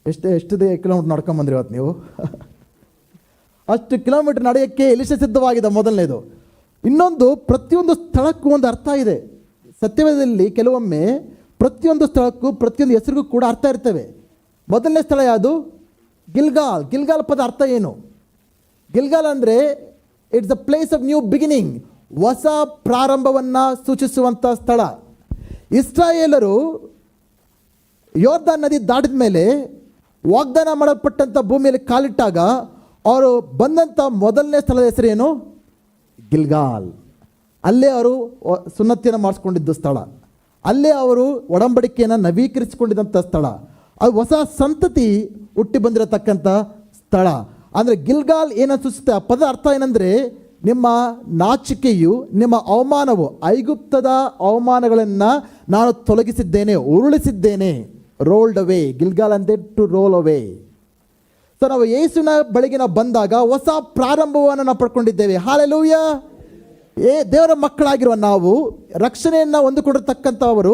ಎಷ್ಟು ಕಿಲೋಮೀಟರ್ ನಡ್ಕೊಂಬಂದ್ರಿ ಇವತ್ತು ನೀವು? ಅಷ್ಟು ಕಿಲೋಮೀಟರ್ ನಡೆಯೋಕ್ಕೆ ಎಲಿಷ ಸಿದ್ಧವಾಗಿದೆ, ಮೊದಲನೇದು. ಇನ್ನೊಂದು, ಪ್ರತಿಯೊಂದು ಸ್ಥಳಕ್ಕೂ ಒಂದು ಅರ್ಥ ಇದೆ. ಸತ್ಯವೇದದಲ್ಲಿ ಕೆಲವೊಮ್ಮೆ ಪ್ರತಿಯೊಂದು ಸ್ಥಳಕ್ಕೂ ಪ್ರತಿಯೊಂದು ಹೆಸರಿಗೂ ಕೂಡ ಅರ್ಥ ಇರ್ತವೆ. ಮೊದಲನೇ ಸ್ಥಳ ಯಾವುದು? ಗಿಲ್ಗಾಲ್ ಪದ ಅರ್ಥ ಏನು? ಗಿಲ್ಗಾಲ್ ಅಂದರೆ it's the place of new beginning, ಹೊಸ ಪ್ರಾರಂಭವನ್ನು ಸೂಚಿಸುವಂಥ ಸ್ಥಳ. ಇಸ್ರಾಯೇಲರು ಯೋರ್ದಾನ್ ನದಿ ದಾಟಿದ ಮೇಲೆ ವಾಗ್ದಾನ ಮಾಡಲ್ಪಟ್ಟಂಥ ಭೂಮಿಯಲ್ಲಿ ಕಾಲಿಟ್ಟಾಗ ಅವರು ಬಂದಂಥ ಮೊದಲನೇ ಸ್ಥಳದ ಹೆಸರೇನು? ಗಿಲ್ಗಾಲ್. ಅಲ್ಲೇ ಅವರು ಸುನ್ನತಿಯನ್ನು ಮಾಡಿಸ್ಕೊಂಡಿದ್ದ ಸ್ಥಳ, ಅಲ್ಲೇ ಅವರು ಒಡಂಬಡಿಕೆಯನ್ನು ನವೀಕರಿಸಿಕೊಂಡಿದ್ದಂಥ ಸ್ಥಳ, ಅದು ಹೊಸ ಸಂತತಿ ಹುಟ್ಟಿ ಬಂದಿರತಕ್ಕಂಥ ಸ್ಥಳ. ಅಂದರೆ ಗಿಲ್ಗಾಲ್ ಏನನ್ನು ಸೂಚಿಸುತ್ತೆ? ಆ ಪದ ಅರ್ಥ ಏನಂದರೆ, ನಿಮ್ಮ ನಾಚಿಕೆಯು, ನಿಮ್ಮ ಅವಮಾನವು, ಐಗುಪ್ತದ ಅವಮಾನಗಳನ್ನು ನಾನು ತೊಲಗಿಸಿದ್ದೇನೆ, ಉರುಳಿಸಿದ್ದೇನೆ. ರೋಲ್ಡ್ ಅವೇ. ಗಿಲ್ಗಾಲ್ ಅಂದರೆ ಟು ರೋಲ್ ಅವೇ. ಸೊ ನಾವು ಯೇಸುವಿನ ಬಳಿಗೆ ನಾವು ಬಂದಾಗ ಹೊಸ ಪ್ರಾರಂಭವನ್ನು ನಾವು ಪಡ್ಕೊಂಡಿದ್ದೇವೆ. ಹಲ್ಲೆಲೂಯಾ. ದೇವರ ಮಕ್ಕಳಾಗಿರುವ ನಾವು ರಕ್ಷಣೆಯನ್ನು ಹೊಂದಿಕೊಂಡಿರ್ತಕ್ಕಂಥವರು,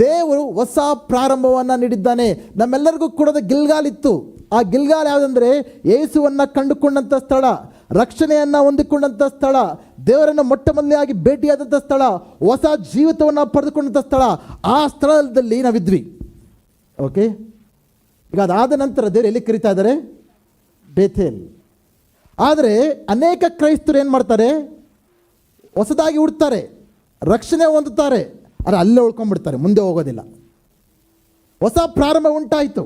ದೇವರು ಹೊಸ ಪ್ರಾರಂಭವನ್ನು ನೀಡಿದ್ದಾನೆ. ನಮ್ಮೆಲ್ಲರಿಗೂ ಕೂಡ ಗಿಲ್ಗಾಲ್ ಇತ್ತು. ಆ ಗಿಲ್ಗಾಲ್ ಯಾವುದಂದರೆ ಯೇಸುವನ್ನು ಕಂಡುಕೊಂಡಂಥ ಸ್ಥಳ, ರಕ್ಷಣೆಯನ್ನು ಹೊಂದಿಕೊಂಡಂಥ ಸ್ಥಳ, ದೇವರನ್ನು ಮೊಟ್ಟ ಮೊದಲಾಗಿ ಭೇಟಿಯಾದಂಥ ಸ್ಥಳ, ಹೊಸ ಜೀವಿತವನ್ನು ಪಡೆದುಕೊಂಡಂಥ ಸ್ಥಳ. ಆ ಸ್ಥಳದಲ್ಲಿ ನಾವಿದ್ವಿ. ಓಕೆ. ಈಗ ಅದಾದ ನಂತರ ದೇವರು ಎಲ್ಲಿ ಕರೀತಾ ಇದ್ದಾರೆ? ಬೇಥೇಲ್. ಆದರೆ ಅನೇಕ ಕ್ರೈಸ್ತರು ಏನು ಮಾಡ್ತಾರೆ? ಹೊಸದಾಗಿ ಹುಡ್ತಾರೆ, ರಕ್ಷಣೆ ಹೊಂದುತ್ತಾರೆ, ಆದರೆ ಅಲ್ಲೇ ಉಳ್ಕೊಂಡ್ಬಿಡ್ತಾರೆ, ಮುಂದೆ ಹೋಗೋದಿಲ್ಲ. ಹೊಸ ಪ್ರಾರಂಭ ಉಂಟಾಯಿತು.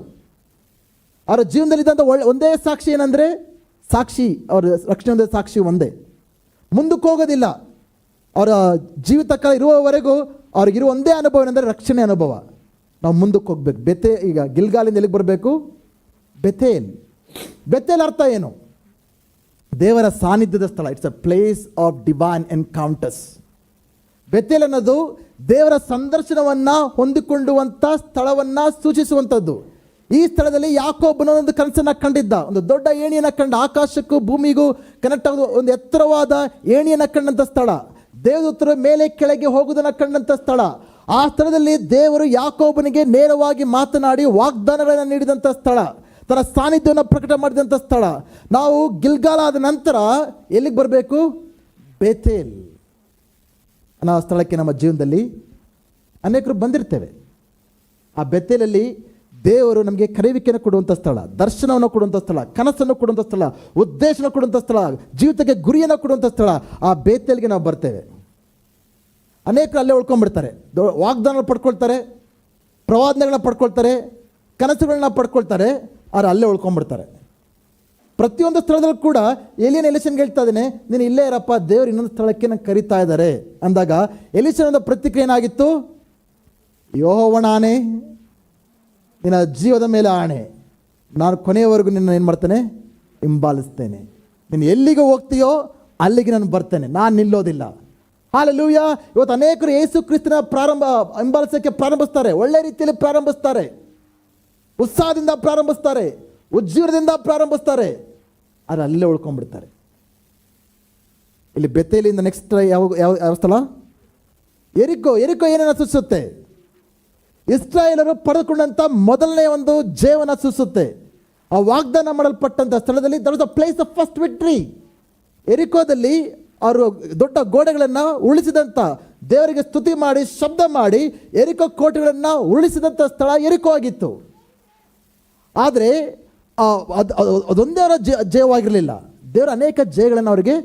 ಅವರ ಜೀವನದಲ್ಲಿದ್ದಂಥ ಒಂದೇ ಸಾಕ್ಷಿ ಏನಂದರೆ, ಅವರ ರಕ್ಷಣೆ ಒಂದೇ ಸಾಕ್ಷಿ ಒಂದೇ, ಮುಂದಕ್ಕೆ ಹೋಗೋದಿಲ್ಲ. ಅವರ ಜೀವಿತ ಕಾಲ ಇರುವವರೆಗೂ ಅವ್ರಿಗಿರುವ ಒಂದೇ ಅನುಭವ ಏನಂದರೆ ರಕ್ಷಣೆ ಅನುಭವ. ನಾವು ಮುಂದಕ್ಕೆ ಹೋಗ್ಬೇಕು. ಈಗ ಗಿಲ್ಗಾಲಿಂದ ಎಲ್ಲಿಗೆ ಬರಬೇಕು? ಬೆಥೇಲ್ ಅರ್ಥ ಏನು? ದೇವರ ಸಾನ್ನಿಧ್ಯದ ಸ್ಥಳ. It's a place of divine encounters. Bethel ಅನ್ನೋದು ದೇವರ ಸಂದರ್ಶನವನ್ನು ಹೊಂದಿಕೊಳ್ಳುವಂಥ ಸ್ಥಳವನ್ನು ಸೂಚಿಸುವಂಥದ್ದು. ಈ ಸ್ಥಳದಲ್ಲಿ ಯಾಕೋಬನ ಒಂದು ಕನಸನ್ನು ಕಂಡಿದ್ದ. ಒಂದು ದೊಡ್ಡ ಏಣಿಯನ್ನು ಕಂಡ, ಆಕಾಶಕ್ಕೂ ಭೂಮಿಗೂ ಕನೆಕ್ಟ್ ಆಗೋದು ಒಂದು ಎತ್ತರವಾದ ಏಣಿಯನ್ನು ಕಂಡಂಥ ಸ್ಥಳ. ದೇವದೂತರು ಮೇಲೆ ಕೆಳಗೆ ಹೋಗುವುದನ್ನು ಕಂಡಂಥ ಸ್ಥಳ. ಆ ಸ್ಥಳದಲ್ಲಿ ದೇವರು ಯಾಕೋಬನಿಗೆ ನೇರವಾಗಿ ಮಾತನಾಡಿ ವಾಗ್ದಾನಗಳನ್ನು ನೀಡಿದಂಥ ಸ್ಥಳ, ತನ್ನ ಸಾನ್ನಿಧ್ಯವನ್ನು ಪ್ರಕಟ ಮಾಡಿದಂಥ ಸ್ಥಳ. ನಾವು ಗಿಲ್ಗಾಲ್ ಆದ ನಂತರ ಎಲ್ಲಿಗೆ ಬರಬೇಕು? ಬೇಥೇಲ್ ಅನ್ನೋ ಸ್ಥಳಕ್ಕೆ ನಮ್ಮ ಜೀವನದಲ್ಲಿ ಅನೇಕರು ಬಂದಿರ್ತೇವೆ. ಆ ಬೆಥೇಲಲ್ಲಿ ದೇವರು ನಮಗೆ ಕರೆಯುವಿಕೆಯನ್ನು ಕೊಡುವಂಥ ಸ್ಥಳ, ದರ್ಶನವನ್ನು ಕೊಡುವಂಥ ಸ್ಥಳ, ಕನಸನ್ನು ಕೊಡುವಂಥ ಸ್ಥಳ, ಉದ್ದೇಶನ ಕೊಡುವಂಥ ಸ್ಥಳ, ಜೀವಿತಕ್ಕೆ ಗುರಿಯನ್ನು ಕೊಡುವಂಥ ಸ್ಥಳ. ಆ ಬೇಥೇಲ್ಗೆ ನಾವು ಬರ್ತೇವೆ. ಅನೇಕರು ಅಲ್ಲೇ ಉಳ್ಕೊಂಡ್ಬಿಡ್ತಾರೆ. ವಾಗ್ದಾನ ಪಡ್ಕೊಳ್ತಾರೆ, ಪ್ರವಾದನೆಗಳನ್ನ ಪಡ್ಕೊಳ್ತಾರೆ, ಕನಸುಗಳನ್ನ ಪಡ್ಕೊಳ್ತಾರೆ, ಆದರೆ ಅಲ್ಲೇ ಉಳ್ಕೊಂಡ್ಬಿಡ್ತಾರೆ. ಪ್ರತಿಯೊಂದು ಸ್ಥಳದಲ್ಲೂ ಕೂಡ ಎಲಿಷನ್ಗೆ ಹೇಳ್ತಾ ಇದ್ದಾನೆ, ನೀನು ಇಲ್ಲೇ ಇರಪ್ಪ, ದೇವರು ಇನ್ನೊಂದು ಸ್ಥಳಕ್ಕೆ ನಂಗೆ ಕರೀತಾ ಇದ್ದಾರೆ ಅಂದಾಗ ಎಲಿಷನ ಪ್ರತಿಕ್ರಿಯೆ ಏನಾಗಿತ್ತು? ಯೆಹೋವನ ಆಣೆ, ನಿನ್ನ ಜೀವದ ಮೇಲೆ ಆಣೆ, ನಾನು ಕೊನೆಯವರೆಗೂ ನಿನ್ನ ಏನು ಮಾಡ್ತೇನೆ? ಹಿಂಬಾಲಿಸ್ತೇನೆ. ನೀನು ಎಲ್ಲಿಗೆ ಹೋಗ್ತೀಯೋ ಅಲ್ಲಿಗೆ ನಾನು ಬರ್ತೇನೆ, ನಾನು ನಿಲ್ಲೋದಿಲ್ಲ. ಹಲ್ಲೆಲೂಯಾ. ಇವತ್ತು ಅನೇಕರು ಯೇಸು ಕ್ರಿಸ್ತನ ಹಿಂಬಾಲಿಸೋಕ್ಕೆ ಪ್ರಾರಂಭಿಸ್ತಾರೆ, ಒಳ್ಳೆ ರೀತಿಯಲ್ಲಿ ಪ್ರಾರಂಭಿಸ್ತಾರೆ, ಉತ್ಸಾಹದಿಂದ ಪ್ರಾರಂಭಿಸ್ತಾರೆ, ಉಜ್ಜೀವನದಿಂದ ಪ್ರಾರಂಭಿಸ್ತಾರೆ, ಆದರೆ ಅಲ್ಲೇ ಉಳ್ಕೊಂಡ್ಬಿಡ್ತಾರೆ. ಇಲ್ಲಿ ಬೆತೇಲಿಂದ ನೆಕ್ಸ್ಟ್ ಯಾವ ಸ್ಥಳ? ಎರಿಕೋ. ಏನೇನು ಸೂಚಿಸುತ್ತೆ? ಇಸ್ರಾಯೇಲರು ಪಡೆದುಕೊಂಡಂಥ ಮೊದಲನೇ ಒಂದು ಜಯವನ್ನು ಸೂಚಿಸುತ್ತೆ. ಆ ವಾಗ್ದಾನ ಮಾಡಲ್ಪಟ್ಟಂಥ ಸ್ಥಳದಲ್ಲಿ that was the place of first victory. ಎರಿಕೋದಲ್ಲಿ ಅವರು ದೊಡ್ಡ ಗೋಡೆಗಳನ್ನು ಉರುಳಿಸಿದಂಥ, ದೇವರಿಗೆ ಸ್ತುತಿ ಮಾಡಿ ಶಬ್ದ ಮಾಡಿ ಎರಿಕೋ ಕೋಟೆಗಳನ್ನು ಉರುಳಿಸಿದಂಥ ಸ್ಥಳ ಎರಿಕೋ ಆಗಿತ್ತು. ಆದರೆ ಅದೊಂದೇ ಅವರ ಜಯವಾಗಿರಲಿಲ್ಲ. ದೇವರು ಅನೇಕ ಜಯಗಳನ್ನು ಅವರಿಗೆ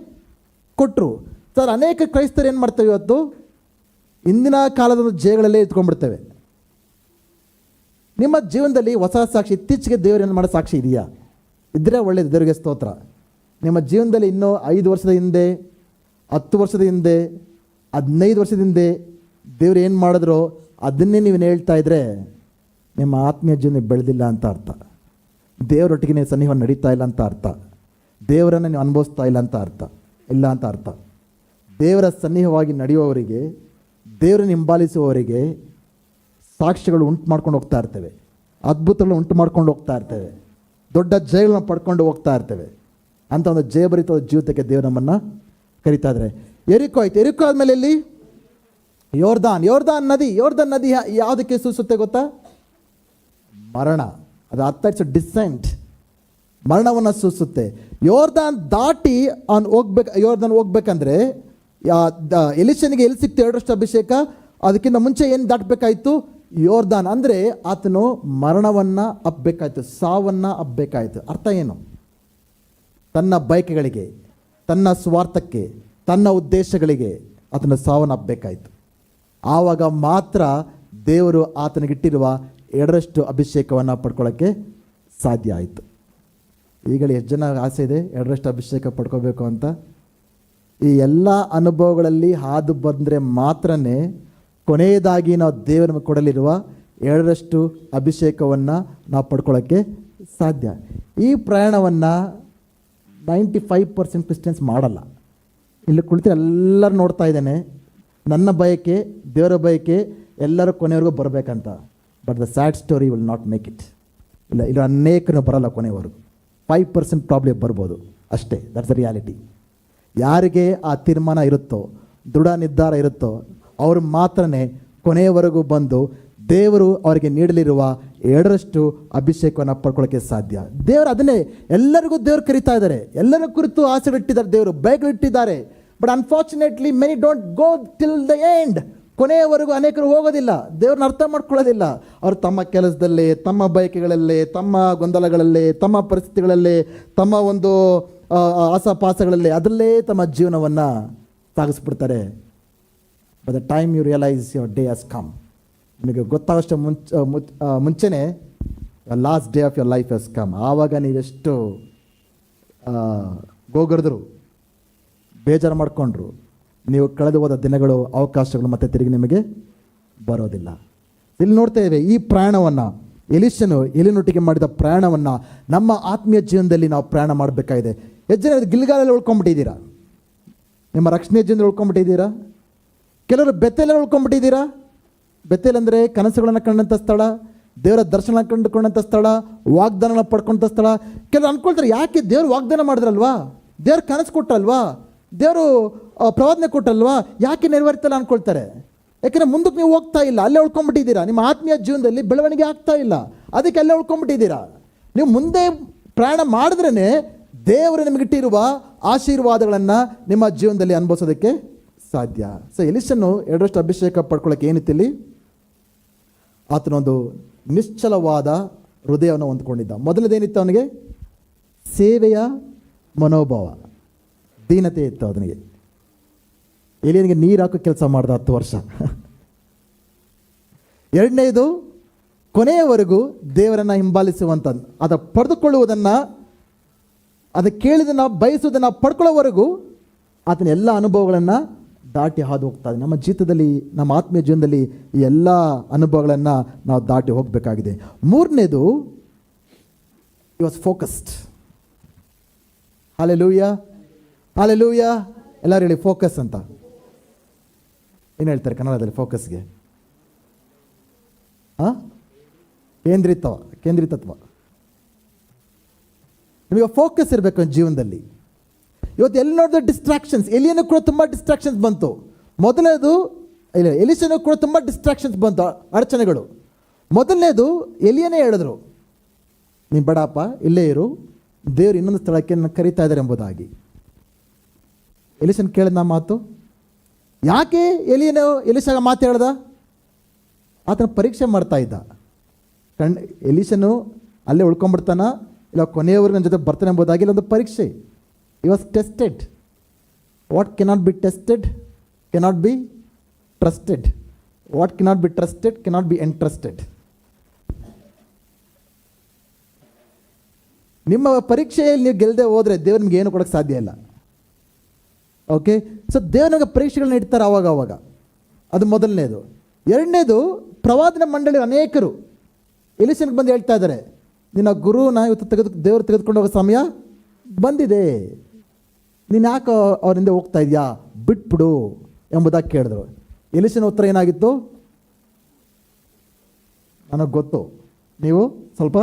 ಕೊಟ್ಟರು. ಸರ್, ಅನೇಕ ಕ್ರೈಸ್ತರು ಏನು ಮಾಡ್ತೇವೆ ಇವತ್ತು? ಇಂದಿನ ಕಾಲದ ಜಯಗಳಲ್ಲೇ ಇಟ್ಕೊಂಡ್ಬಿಡ್ತೇವೆ. ನಿಮ್ಮ ಜೀವನದಲ್ಲಿ ಹೊಸ ಸಾಕ್ಷಿ, ಇತ್ತೀಚೆಗೆ ದೇವರು ಏನು ಮಾಡೋ ಸಾಕ್ಷಿ ಇದೆಯಾ? ಇದ್ದರೆ ಒಳ್ಳೆಯದು, ದೇವರಿಗೆ ಸ್ತೋತ್ರ. ನಿಮ್ಮ ಜೀವನದಲ್ಲಿ ಇನ್ನೂ 5 ವರ್ಷದ ಹಿಂದೆ, 10 ವರ್ಷದ ಹಿಂದೆ, 15 ವರ್ಷದ ಹಿಂದೆ ದೇವರು ಏನು ಮಾಡಿದ್ರೋ ಅದನ್ನೇ ನೀವು ಹೇಳ್ತಾ ಇದ್ದರೆ ನಿಮ್ಮ ಆತ್ಮೀಯ ಜೀವನ ಬೆಳೆದಿಲ್ಲ ಅಂತ ಅರ್ಥ. ದೇವರೊಟ್ಟಿಗೆ ನೀವು ಸನ್ನಿಹ ನಡೀತಾ ಇಲ್ಲ ಅಂತ ಅರ್ಥ. ದೇವರನ್ನು ನೀವು ಅನುಭವಿಸ್ತಾ ಇಲ್ಲ ಅಂತ ಅರ್ಥ. ದೇವರ ಸನ್ನಿಹವಾಗಿ ನಡೆಯುವವರಿಗೆ, ದೇವರನ್ನು ಹಿಂಬಾಲಿಸುವವರಿಗೆ ಸಾಕ್ಷಿಗಳು ಉಂಟು ಮಾಡ್ಕೊಂಡು ಹೋಗ್ತಾ ಇರ್ತೇವೆ, ಅದ್ಭುತಗಳು ಉಂಟು ಮಾಡ್ಕೊಂಡು ಹೋಗ್ತಾ ಇರ್ತೇವೆ, ದೊಡ್ಡ ಜಯಗಳನ್ನ ಪಡ್ಕೊಂಡು ಹೋಗ್ತಾ ಇರ್ತೇವೆ. ಅಂತ ಒಂದು ಜಯಭರಿತ ಜೀವಿತಕ್ಕೆ ದೇವರು ನಮ್ಮನ್ನು ಕರೀತಾ ಇದ್ದಾರೆ. ಎರಿಕೋ ಆಯ್ತು. ಎರಿಕೋ ಆದಮೇಲೆ ಇಲ್ಲಿ ಯೋರ್ದಾನ್ ನದಿ ಯಾವುದಕ್ಕೆ ಸೂಚಿಸುತ್ತೆ ಗೊತ್ತಾ? ಮರಣ. ಅದು ಅರ್ಥ, ಇಟ್ಸ್ ಡಿಸೆಂಟ್, ಮರಣವನ್ನು ಸೂಚಿಸುತ್ತೆ. ಯೋರ್ದಾನ್ ದಾಟಿ ಯೋರ್ದಾನ್ ಹೋಗ್ಬೇಕಂದ್ರೆ ಎಲಿಷನಿಗೆ ಎಲ್ಲಿ ಸಿಕ್ತು 2ರಷ್ಟು ಅಭಿಷೇಕ? ಅದಕ್ಕಿಂತ ಮುಂಚೆ ಏನು ದಾಟಬೇಕಾಯಿತು? ಯೋರ್ದಾನ್. ಅಂದರೆ ಆತನು ಮರಣವನ್ನು ಅಪ್ಪಬೇಕಾಯ್ತು, ಸಾವನ್ನು ಅಪ್ಪಬೇಕಾಯ್ತು. ಅರ್ಥ ಏನು? ತನ್ನ ಬಯಕೆಗಳಿಗೆ, ತನ್ನ ಸ್ವಾರ್ಥಕ್ಕೆ, ತನ್ನ ಉದ್ದೇಶಗಳಿಗೆ ಆತನ ಸಾವನ್ನು ಅಪ್ಪಬೇಕಾಯ್ತು. ಆವಾಗ ಮಾತ್ರ ದೇವರು ಆತನಿಗಿಟ್ಟಿರುವ 2ರಷ್ಟು ಅಭಿಷೇಕವನ್ನು ಪಡ್ಕೊಳ್ಳೋಕ್ಕೆ ಸಾಧ್ಯ ಆಯಿತು. ಈಗಲೇ ಎಷ್ಟು ಜನ ಆಸೆ ಇದೆ 2ರಷ್ಟು ಅಭಿಷೇಕ ಪಡ್ಕೋಬೇಕು ಅಂತ? ಈ ಎಲ್ಲ ಅನುಭವಗಳಲ್ಲಿ ಹಾದು ಬಂದರೆ ಮಾತ್ರನೇ ಕೊನೆಯದಾಗಿ ನಾವು ದೇವರ ಕೊಡಲಿರುವ 2ರಷ್ಟು ಅಭಿಷೇಕವನ್ನು ನಾವು ಪಡ್ಕೊಳ್ಳೋಕ್ಕೆ ಸಾಧ್ಯ. ಈ ಪ್ರಯಾಣವನ್ನು 95% ಕ್ರಿಶ್ಚಿಯನ್ಸ್ ಮಾಡಲ್ಲ. ಇಲ್ಲಿ ಕುಳಿತು ಎಲ್ಲರೂ ನೋಡ್ತಾ ಇದ್ದೇನೆ, ನನ್ನ ಬಯಕೆ, ದೇವರ ಬಯಕೆ ಎಲ್ಲರೂ ಕೊನೆಯವರೆಗೂ ಬರಬೇಕಂತ. But the sad story will not make it. ಇಲ್ಲ ಅನೇಕರು ಬರಲ್ಲ ಕೊನೆಯವರೆಗೂ. 5% ಪ್ರಾಬ್ಲಮ್ ಬರ್ಬೋದು ಅಷ್ಟೇ. That's the reality. ಯಾರಿಗೆ ಆ ತೀರ್ಮಾನ ಇರುತ್ತೋ, ದೃಢ ನಿರ್ಧಾರ ಇರುತ್ತೋ, ಅವರು ಮಾತ್ರನೇ ಕೊನೆಯವರೆಗೂ ಬಂದು ದೇವರು ಅವರಿಗೆ ನೀಡಲಿರುವ 2ರಷ್ಟು ಅಭಿಷೇಕವನ್ನು ಪಡ್ಕೊಳ್ಳೋಕ್ಕೆ ಸಾಧ್ಯ. ದೇವರು ಅದನ್ನೇ ಎಲ್ಲರಿಗೂ ದೇವರು ಕರೀತಾ ಇದ್ದಾರೆ. ಎಲ್ಲರ ಕುರಿತು ಆಸೆಗಳಿಟ್ಟಿದ್ದಾರೆ, ದೇವರು ಬಯಕೆಗಳಿಟ್ಟಿದ್ದಾರೆ. But unfortunately many don't go till the end. ಕೊನೆಯವರೆಗೂ ಅನೇಕರು ಹೋಗೋದಿಲ್ಲ, ದೇವ್ರನ್ನ ಅರ್ಥ ಮಾಡ್ಕೊಳ್ಳೋದಿಲ್ಲ. ಅವರು ತಮ್ಮ ಕೆಲಸದಲ್ಲೇ, ತಮ್ಮ ಬಯಕೆಗಳಲ್ಲೇ, ತಮ್ಮ ಗೊಂದಲಗಳಲ್ಲೇ, ತಮ್ಮ ಪರಿಸ್ಥಿತಿಗಳಲ್ಲೇ, ತಮ್ಮ ಒಂದು ಆಸಪಾಸಗಳಲ್ಲೇ ಅದರಲ್ಲೇ ತಮ್ಮ ಜೀವನವನ್ನು ಸಾಗಿಸ್ಬಿಡ್ತಾರೆ. But the time you realise your day has come. ನಿಮಗೆ ಗೊತ್ತಾಗೋಷ್ಟು ಮುಂಚೆನೇ last day of your life has come. ಆವಾಗ ನೀವೆಷ್ಟು ಗೋಗರ್ದರು, ಬೇಜಾರು ಮಾಡಿಕೊಂಡ್ರು, ನೀವು ಕಳೆದು ಹೋದ ದಿನಗಳು, ಅವಕಾಶಗಳು ಮತ್ತೆ ತಿರುಗಿ ನಿಮಗೆ ಬರೋದಿಲ್ಲ. ಇಲ್ಲಿ ನೋಡ್ತೇವೆ ಈ ಪ್ರಯಾಣವನ್ನು, ಎಲಿಷನು ಎಲಿನೊಟ್ಟಿಗೆ ಮಾಡಿದ ಪ್ರಯಾಣವನ್ನು ನಮ್ಮ ಆತ್ಮೀಯ ಜೀವನದಲ್ಲಿ ನಾವು ಪ್ರಯಾಣ ಮಾಡಬೇಕಾಗಿದೆ. ಎಷ್ಟು ಜನ ಗಿಲ್ಗಾಲಲ್ಲಿ ಉಳ್ಕೊಂಡ್ಬಿಟ್ಟಿದ್ದೀರಾ? ನಿಮ್ಮ ರಕ್ಷಣೆಯ ಜೀವನದಲ್ಲಿ ಉಳ್ಕೊಂಡ್ಬಿಟ್ಟಿದ್ದೀರಾ? ಕೆಲವರು ಬೆತ್ತೇಲಲ್ಲಿ ಉಳ್ಕೊಂಡ್ಬಿಟ್ಟಿದ್ದೀರಾ? ಬೆತ್ತೇಲ್ ಅಂದರೆ ಕನಸುಗಳನ್ನು ಕಂಡಂಥ ಸ್ಥಳ, ದೇವರ ದರ್ಶನ ಕಂಡುಕೊಂಡಂಥ ಸ್ಥಳ, ವಾಗ್ದಾನ ಪಡ್ಕೊಂಥ ಸ್ಥಳ. ಕೆಲವರು ಅಂದ್ಕೊಳ್ತಾರೆ, ಯಾಕೆ ದೇವರು ವಾಗ್ದಾನ ಮಾಡಿದ್ರಲ್ವಾ, ದೇವ್ರು ಕನಸು ಕೊಟ್ಟಲ್ವಾ, ದೇವರು ಪ್ರವಾದನೆ ಕೊಟ್ಟಲ್ವಾ, ಯಾಕೆ ನೆರವೇರ್ತಲ್ಲ ಅಂದ್ಕೊಳ್ತಾರೆ. ಯಾಕೆಂದರೆ ಮುಂದಕ್ಕೆ ನೀವು ಹೋಗ್ತಾ ಇಲ್ಲ, ಅಲ್ಲೇ ಉಳ್ಕೊಂಡ್ಬಿಟ್ಟಿದ್ದೀರಾ. ನಿಮ್ಮ ಆತ್ಮೀಯ ಜೀವನದಲ್ಲಿ ಬೆಳವಣಿಗೆ ಆಗ್ತಾ ಇಲ್ಲ, ಅದಕ್ಕೆ ಅಲ್ಲೇ ಉಳ್ಕೊಂಡ್ಬಿಟ್ಟಿದ್ದೀರಾ. ನೀವು ಮುಂದೆ ಪ್ರಯಾಣ ಮಾಡಿದ್ರೇ ದೇವರು ನಿಮಗಿಟ್ಟಿರುವ ಆಶೀರ್ವಾದಗಳನ್ನು ನಿಮ್ಮ ಜೀವನದಲ್ಲಿ ಅನುಭವಿಸೋದಕ್ಕೆ ಸಾಧ್ಯ. ಸೊ ಎಲಿಷನ್ನು 2ರಷ್ಟು ಅಭಿಷೇಕ ಪಡ್ಕೊಳ್ಳೋಕೆ ಏನಿತ್ತಿಲ್ಲಿ? ಆತನೊಂದು ನಿಶ್ಚಲವಾದ ಹೃದಯವನ್ನು ಹೊಂದ್ಕೊಂಡಿದ್ದ. ಮೊದಲನೇದೇನಿತ್ತು ಅವನಿಗೆ? ಸೇವೆಯ ಮನೋಭಾವ, ದೀನತೆ ಇತ್ತು ಅವನಿಗೆ. ಎಲಿಯನಿಗೆ ನೀರು ಹಾಕೋ ಕೆಲಸ ಮಾಡ್ದ 10 ವರ್ಷ. ಎರಡನೇದು, ಕೊನೆಯವರೆಗೂ ದೇವರನ್ನು ಹಿಂಬಾಲಿಸುವಂಥದ್ದು, ಅದು ಪಡೆದುಕೊಳ್ಳುವುದನ್ನು, ಅದು ಕೇಳಿದನ್ನು ಬಯಸುವುದನ್ನು ಪಡ್ಕೊಳ್ಳೋವರೆಗೂ ಆತನ ಎಲ್ಲ ಅನುಭವಗಳನ್ನು ದಾಟಿ ಹಾದು ಹೋಗ್ತಾಯಿದೆ. ನಮ್ಮ ಜೀವಿತದಲ್ಲಿ, ನಮ್ಮ ಆತ್ಮೀಯ ಜೀವನದಲ್ಲಿ ಈ ಎಲ್ಲ ಅನುಭವಗಳನ್ನು ನಾವು ದಾಟಿ ಹೋಗಬೇಕಾಗಿದೆ. ಮೂರನೇದು, he was focused. Hallelujah, hallelujah. ಎಲ್ಲರೂ ಹೇಳಿ ಫೋಕಸ್ ಅಂತ. ಏನು ಹೇಳ್ತಾರೆ ಕನ್ನಡದಲ್ಲಿ ಫೋಕಸ್ಗೆ? ಕೇಂದ್ರಿತತ್ವ. ನಿಮಗೆ ಫೋಕಸ್ ಇರಬೇಕು ಜೀವನದಲ್ಲಿ. ಇವತ್ತು ಎಲ್ಲಿ ನೋಡಿದ್ರೆ ಡಿಸ್ಟ್ರಾಕ್ಷನ್ಸ್. ಎಲಿಯನು ಕೂಡ ತುಂಬ ಡಿಸ್ಟ್ರಾಕ್ಷನ್ಸ್ ಬಂತು. ಮೊದಲನೇದು, ಎಲಿಷನು ಕೂಡ ತುಂಬ ಡಿಸ್ಟ್ರಾಕ್ಷನ್ಸ್ ಬಂತು, ಅಡಚಣೆಗಳು. ಮೊದಲನೇದು, ಎಲಿಯನೇ ಹೇಳಿದ್ರು, ನೀನು ಬೇಡಪ್ಪ, ಇಲ್ಲೇ ಇರು, ದೇವರು ಇನ್ನೊಂದು ಸ್ಥಳಕ್ಕೆ ನನ್ನ ಕರೀತಾ ಇದ್ದಾರೆ ಎಂಬುದಾಗಿ. ಎಲಿಷನ್ ಕೇಳಿದ ಮಾತು. ಯಾಕೆ ಎಲಿಷಾಗ ಮಾತು ಹೇಳ್ದ? ಆತನ ಪರೀಕ್ಷೆ ಮಾಡ್ತಾ ಇದ್ದ. ಎಲಿಷನು ಅಲ್ಲೇ ಉಳ್ಕೊಂಡ್ಬಿಡ್ತಾನ, ಇಲ್ಲ ಕೊನೆಯವರು ನನ್ನ ಜೊತೆ ಬರ್ತಾನೆ ಎಂಬುದಾಗಿ ಇಲ್ಲೊಂದು ಪರೀಕ್ಷೆ. he was tested. What cannot be tested cannot be trusted. What cannot be trusted cannot be entrusted. ನಿಮ್ಮ ಪರೀಕ್ಷೆಯಲ್ಲಿ ನೀವು ಗೆಲ್ಲದೆ ಹೋದರೆ ದೇವರು ನಿಮ್ಗೆ ಏನು ಕೊಡೋಕ್ಕೆ ಸಾಧ್ಯ ಇಲ್ಲ. ಓಕೆ, ಸೊ ದೇವರು ನಮಗೆ ಪರೀಕ್ಷೆಗಳನ್ನ ಇಡ್ತಾರೆ ಆವಾಗ. ಅದು ಮೊದಲನೇದು. ಎರಡನೇದು, ಪ್ರವಾದನ ಮಂಡಳಿ ಅನೇಕರು ಎಲಿಷನ್ಗೆ ಬಂದು ಹೇಳ್ತಾ ಇದ್ದಾರೆ, ನಿನ್ನ ಗುರುನ ಇವತ್ತು ದೇವರು ತೆಗೆದುಕೊಂಡು ಹೋಗೋ ಸಮಯ ಬಂದಿದೆ, ನೀನು ಯಾಕೆ ಅವರಿಂದ ಹೋಗ್ತಾ ಇದೆಯಾ, ಬಿಟ್ಬಿಡು ಎಂಬುದಾಗಿ ಕೇಳಿದ್ರು. ಎಲಿಷನ ಉತ್ತರ ಏನಾಗಿತ್ತು? ನನಗೆ ಗೊತ್ತು, ನೀವು ಸ್ವಲ್ಪ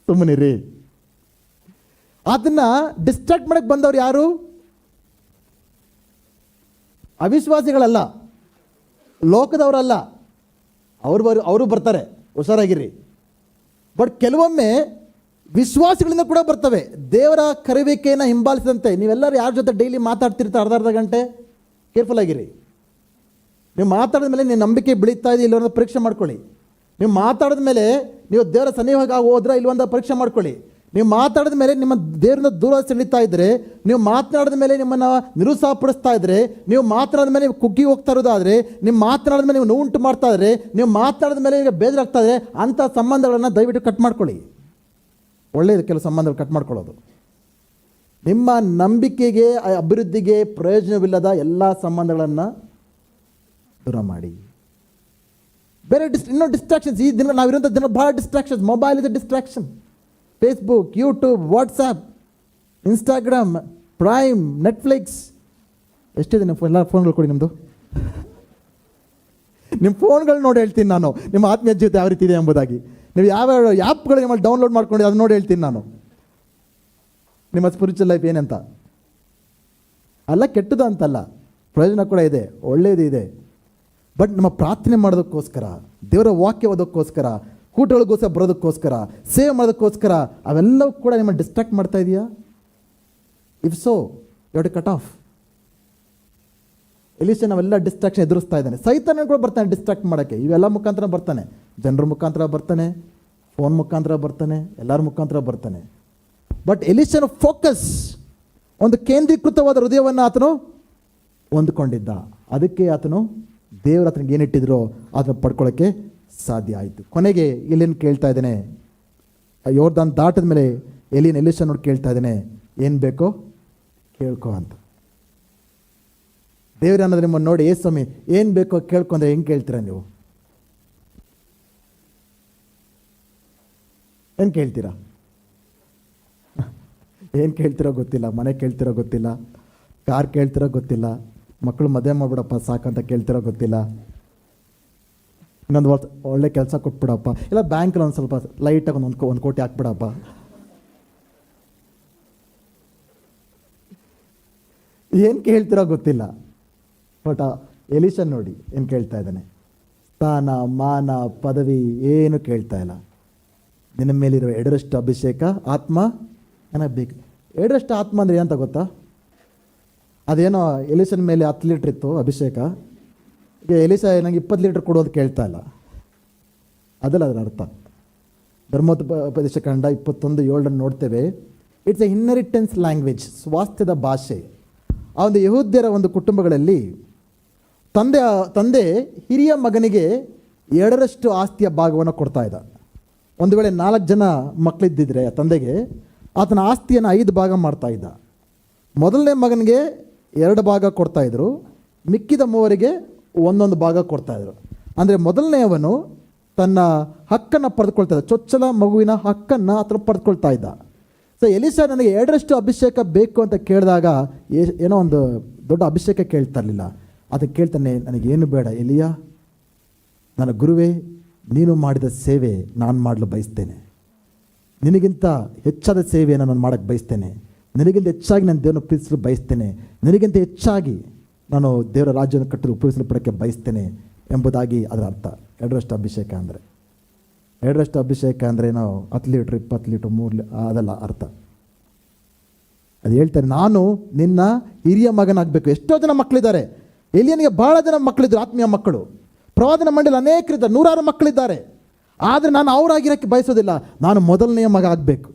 ಸುಮ್ಮನಿರಿ. ಅದನ್ನ ಡಿಸ್ಟ್ರಾಕ್ಟ್ ಮಾಡಕ್ಕೆ ಬಂದವ್ರು ಯಾರು? ಅವಿಶ್ವಾಸಿಗಳಲ್ಲ, ಲೋಕದವರಲ್ಲ. ಅವರು ಬರ್ತಾರೆ, ಹುಷಾರಾಗಿರಿ. ಬಟ್ ಕೆಲವೊಮ್ಮೆ ವಿಶ್ವಾಸಿಗಳಿಂದ ಕೂಡ ಬರ್ತವೆ. ದೇವರ ಕರಿಬೇಕೆಯನ್ನು ಹಿಂಬಾಲಿಸಿದಂತೆ ನೀವೆಲ್ಲರೂ ಯಾರ ಜೊತೆ ಡೈಲಿ ಮಾತಾಡ್ತಿರ್ತಾರೆ ಅರ್ಧ ಗಂಟೆ, ಕೇರ್ಫುಲ್ ಆಗಿರಿ. ನೀವು ಮಾತಾಡಿದ ಮೇಲೆ ನಿಮ್ಮ ನಂಬಿಕೆ ಬೆಳೀತಾ ಇದೆ ಇಲ್ಲೊಂದು ಪರೀಕ್ಷೆ ಮಾಡ್ಕೊಳ್ಳಿ. ನೀವು ಮಾತಾಡಿದ ಮೇಲೆ ನೀವು ದೇವರ ಸನ್ನಿಹಿತ ಹೋದ್ರೆ ಇಲ್ಲೊಂದು ಪರೀಕ್ಷೆ ಮಾಡ್ಕೊಳ್ಳಿ. ನೀವು ಮಾತಾಡಿದ ಮೇಲೆ ನಿಮ್ಮ ದೇವರಿಂದ ದೂರ ಸೆಳೀತಾ ಇದ್ದರೆ, ನೀವು ಮಾತನಾಡಿದ ಮೇಲೆ ನಿಮ್ಮನ್ನು ನಿರುತ್ಸಾಹಪಡಿಸ್ತಾ ಇದ್ದರೆ, ನೀವು ಮಾತನಾಡಿದ ಮೇಲೆ ನೀವು ಕುಗ್ಗಿ ಹೋಗ್ತಾ ಇರೋದಾದರೆ, ನೀವು ಮಾತನಾಡಿದ ಮೇಲೆ ನೀವು ನೋವುಂಟು ಮಾಡ್ತಾ ಇದ್ದರೆ, ನೀವು ಮಾತನಾಡಿದ ಮೇಲೆ ಈಗ ಬೇಜಾರಾಗ್ತಾ ಇದ್ದರೆ, ಅಂಥ ಸಂಬಂಧಗಳನ್ನು ದಯವಿಟ್ಟು ಕಟ್ ಮಾಡ್ಕೊಳ್ಳಿ. ಒಳ್ಳೆಯದು ಕೆಲವು ಸಂಬಂಧಗಳು ಕಟ್ ಮಾಡ್ಕೊಳ್ಳೋದು. ನಿಮ್ಮ ನಂಬಿಕೆಗೆ, ಅಭಿವೃದ್ಧಿಗೆ ಪ್ರಯೋಜನವಿಲ್ಲದ ಎಲ್ಲ ಸಂಬಂಧಗಳನ್ನು ದೂರ ಮಾಡಿ. ಬೇರೆ ಇನ್ನೂ ಡಿಸ್ಟ್ರಾಕ್ಷನ್ಸ್. ಈ ದಿನ ನಾವಿರೋಂಥ ದಿನ ಭಾಳ ಡಿಸ್ಟ್ರಾಕ್ಷನ್ಸ್. ಮೊಬೈಲ್ ಇದೆ distraction. Facebook, YouTube, WhatsApp, Instagram, prime, Netflix, ಎಷ್ಟಿದೆ ನಿಮ್ಮ ಎಲ್ಲ ಫೋನ್ಗಳು ಕೊಡಿ ನಿಮ್ಮದು. ನಿಮ್ಮ ಫೋನ್ಗಳು ನೋಡಿ ಹೇಳ್ತೀನಿ ನಾನು ನಿಮ್ಮ ಆತ್ಮೀಯ ಜೀವಿತ ಯಾವ ರೀತಿ ಇದೆ ಎಂಬುದಾಗಿ. ನೀವು ಯಾವ್ಯಾವ ಆ್ಯಪ್ಗಳು ನಿಮ್ಮಲ್ಲಿ ಡೌನ್ಲೋಡ್ ಮಾಡ್ಕೊಂಡು ಅದನ್ನ ನೋಡಿ ಹೇಳ್ತೀನಿ ನಾನು ನಿಮ್ಮ ಸ್ಪಿರಿಚುವಲ್ ಲೈಫ್ ಏನಂತ. ಅಲ್ಲ ಕೆಟ್ಟದು ಅಂತಲ್ಲ, ಪ್ರಯೋಜನ ಕೂಡ ಇದೆ, ಒಳ್ಳೆಯದು ಇದೆ. ಬಟ್ ನಮ್ಮ ಪ್ರಾರ್ಥನೆ ಮಾಡೋದಕ್ಕೋಸ್ಕರ, ದೇವರ ವಾಕ್ಯ ಓದೋಕ್ಕೋಸ್ಕರ, ಕೂಟಗಳಿಗೋಸ್ಕರ ಬರೋದಕ್ಕೋಸ್ಕರ, ಸೇವೆ ಮಾಡೋದಕ್ಕೋಸ್ಕರ ಅವೆಲ್ಲವೂ ಕೂಡ ನಿಮ್ಮ ಡಿಸ್ಟ್ರಾಕ್ಟ್ ಮಾಡ್ತಾ ಇದೆಯಾ? If so you to cut off. ಎಲಿಷನ್ ಅವೆಲ್ಲ ಡಿಸ್ಟ್ರಾಕ್ಷನ್ ಎದುರಿಸ್ತಾ ಇದ್ದಾನೆ. ಸೈತಾನ ಕೂಡ ಬರ್ತಾನೆ ಡಿಸ್ಟ್ರಾಕ್ಟ್ ಮಾಡೋಕ್ಕೆ. ಇವೆಲ್ಲ ಮುಖಾಂತರ ಬರ್ತಾನೆ, ಜನರ ಮುಖಾಂತರ ಬರ್ತಾನೆ, ಫೋನ್ ಮುಖಾಂತರ ಬರ್ತಾನೆ, ಎಲ್ಲರ ಮುಖಾಂತರ ಬರ್ತಾನೆ. ಬಟ್ ಎಲಿಷನ್ ಫೋಕಸ್, ಒಂದು ಕೇಂದ್ರೀಕೃತವಾದ ಹೃದಯವನ್ನು ಆತನು ಹೊಂದ್ಕೊಂಡಿದ್ದ. ಅದಕ್ಕೆ ಆತನು ದೇವರು ಆತನಿಗೆ ಏನಿಟ್ಟಿದ್ರೋ ಅದನ್ನು ಪಡ್ಕೊಳ್ಳೋಕ್ಕೆ ಸಾಧ್ಯ ಆಯಿತು. ಕೊನೆಗೆ ಎಲಿಯನ್ ಕೇಳ್ತಾ ಇದ್ದಾನೆ, ಯೋರ್ದಾನ್ ದಾಟದ ಮೇಲೆ ಎಲಿಷನ್ ನೋಡಿ ಕೇಳ್ತಾ ಇದ್ದಾನೆ, ಏನು ಬೇಕೋ ಕೇಳ್ಕೊ ಅಂತ. ದೇವ್ರ ಅನ್ನೋದು ನಿಮ್ಮನ್ನು ನೋಡಿ, ಏ ಸ್ವಾಮಿ ಏನು ಬೇಕೋ ಕೇಳ್ಕೊಂಡ್ರೆ ಹೆಂಗೆ ಕೇಳ್ತೀರಾ ನೀವು? ಏನು ಕೇಳ್ತೀರಾ? ಏನು ಕೇಳ್ತಿರೋ ಗೊತ್ತಿಲ್ಲ, ಮನೆ ಕೇಳ್ತಿರೋ ಗೊತ್ತಿಲ್ಲ, ಕಾರ್ ಕೇಳ್ತಿರೋ ಗೊತ್ತಿಲ್ಲ, ಮಕ್ಕಳು ಮದುವೆ ಮಾಡಿಬಿಡಪ್ಪ ಸಾಕಂತ ಕೇಳ್ತಿರೋ ಗೊತ್ತಿಲ್ಲ, ಇನ್ನೊಂದು ಒಳ್ಳೆ ಕೆಲಸ ಕೊಟ್ಬಿಡಪ್ಪ, ಇಲ್ಲ ಬ್ಯಾಂಕಲ್ಲಿ ಒಂದು ಸ್ವಲ್ಪ ಲೈಟಾಗಿ ಒಂದು ಕೋಟಿ ಹಾಕ್ಬಿಡಪ್ಪ. ಏನು ಕೇಳ್ತಿರೋ ಗೊತ್ತಿಲ್ಲ. ಬಟ್ ಎಲಿಷನ್ ನೋಡಿ ಏನು ಕೇಳ್ತಾ ಇದ್ದಾನೆ, ಸ್ಥಾನ, ಮಾನ, ಪದವಿ ಏನು ಕೇಳ್ತಾ ಇಲ್ಲ. ನಿನ್ನ ಮೇಲಿರೋ 2ರಷ್ಟು ಅಭಿಷೇಕ, ಆತ್ಮ ನನಗೆ ಬೇಕು. 2ರಷ್ಟು ಆತ್ಮ ಅಂದರೆ ಏನಂತ ಗೊತ್ತಾ? ಅದೇನೋ ಎಲಿಷನ್ ಮೇಲೆ 10 ಲೀಟ್ರ್ ಇತ್ತು ಅಭಿಷೇಕ, ಈಗ ಎಲಿಷ ನನಗೆ 20 ಲೀಟ್ರ್ ಕೊಡೋದು ಕೇಳ್ತಾ ಇಲ್ಲ. ಅದಲ್ಲ ಅದರ ಅರ್ಥ. ಧರ್ಮೋಪದೇಶ ಕಾಂಡ 21:7 ನೋಡ್ತೇವೆ. ಇಟ್ಸ್ ಎ ಇನ್ಹೆರಿಟೆನ್ಸ್ ಲ್ಯಾಂಗ್ವೇಜ್, ಸ್ವಾಸ್ಥ್ಯದ ಭಾಷೆ. ಆ ಒಂದು ಯಹೂದ್ಯರ ಒಂದು ಕುಟುಂಬಗಳಲ್ಲಿ ತಂದೆ ಹಿರಿಯ ಮಗನಿಗೆ 2ರಷ್ಟು ಆಸ್ತಿಯ ಭಾಗವನ್ನು ಕೊಡ್ತಾ ಇದ್ದ. ಒಂದು ವೇಳೆ 4 ಜನ ಮಕ್ಕಳಿದ್ದಿದ್ರೆ ತಂದೆಗೆ ಆತನ ಆಸ್ತಿಯನ್ನು 5 ಭಾಗ ಮಾಡ್ತಾ ಇದ್ದ. ಮೊದಲನೇ ಮಗನಿಗೆ 2 ಭಾಗ ಕೊಡ್ತಾಯಿದ್ರು, ಮಿಕ್ಕಿದ 3 ಒಂದೊಂದು ಭಾಗ ಕೊಡ್ತಾಯಿದ್ರು. ಅಂದರೆ ಮೊದಲನೆಯವನು ತನ್ನ ಹಕ್ಕನ್ನು ಪಡೆದುಕೊಳ್ತಾ ಇದ್ದ, ಚೊಚ್ಚಲ ಮಗುವಿನ ಹಕ್ಕನ್ನು ಆತನು ಪಡೆದುಕೊಳ್ತಾ ಇದ್ದ. ಸೊ ಎಲಿಷಾ ನನಗೆ 2ರಷ್ಟು ಅಭಿಷೇಕ ಬೇಕು ಅಂತ ಕೇಳಿದಾಗ ಏನೋ ಒಂದು ದೊಡ್ಡ ಅಭಿಷೇಕ ಕೇಳ್ತಾ ಇರಲಿಲ್ಲ. ಅದಕ್ಕೆ ಕೇಳ್ತಾನೆ, ನನಗೇನು ಬೇಡ ಎಲಿಯಾ, ನನ್ನ ಗುರುವೇ, ನೀನು ಮಾಡಿದ ಸೇವೆ ನಾನು ಮಾಡಲು ಬಯಸ್ತೇನೆ. ನಿನಗಿಂತ ಹೆಚ್ಚಾದ ಸೇವೆಯನ್ನು ನಾನು ಮಾಡೋಕ್ಕೆ ಬಯಸ್ತೇನೆ. ನಿನಗಿಂತ ಹೆಚ್ಚಾಗಿ ನಾನು ದೇವರನ್ನು ಪ್ರೀತಿಸಲು ಬಯಸ್ತೇನೆ. ನಿನಗಿಂತ ಹೆಚ್ಚಾಗಿ ನಾನು ದೇವರ ರಾಜ್ಯವನ್ನು ಕಟ್ಟಲು ಉಪಯೋಗಿಸಲ್ಪಡೋಕ್ಕೆ ಬಯಸ್ತೇನೆ ಎಂಬುದಾಗಿ ಅದರ ಅರ್ಥ. 2ರಷ್ಟು ಅಭಿಷೇಕ ಅಂದರೆ 2ರಷ್ಟು ಅಭಿಷೇಕ ಅಂದರೆ ನಾವು 10 ಲೀಟ್ರ್ 20 ಲೀಟ್ರ್ 3 ಲೀಟ್ರ್ ಅದೆಲ್ಲ ಅರ್ಥ. ಅದು ಹೇಳ್ತಾರೆ, ನಾನು ನಿನ್ನ ಹಿರಿಯ ಮಗನಾಗಬೇಕು. ಎಷ್ಟೋ ಜನ ಮಕ್ಕಳಿದ್ದಾರೆ. ಎಲಿಯನಿಗೆ ಭಾಳ ಜನ ಮಕ್ಕಳಿದ್ರು, ಆತ್ಮೀಯ ಮಕ್ಕಳು. ಪ್ರವಾದನ ಮಂಡಳಿ ಅನೇಕರಿದ್ದಾರೆ, 100 ಮಕ್ಕಳಿದ್ದಾರೆ. ಆದರೆ ನಾನು ಅವರಾಗಿರೋಕ್ಕೆ ಬಯಸೋದಿಲ್ಲ, ನಾನು ಮೊದಲನೆಯ ಮಗ ಆಗಬೇಕು.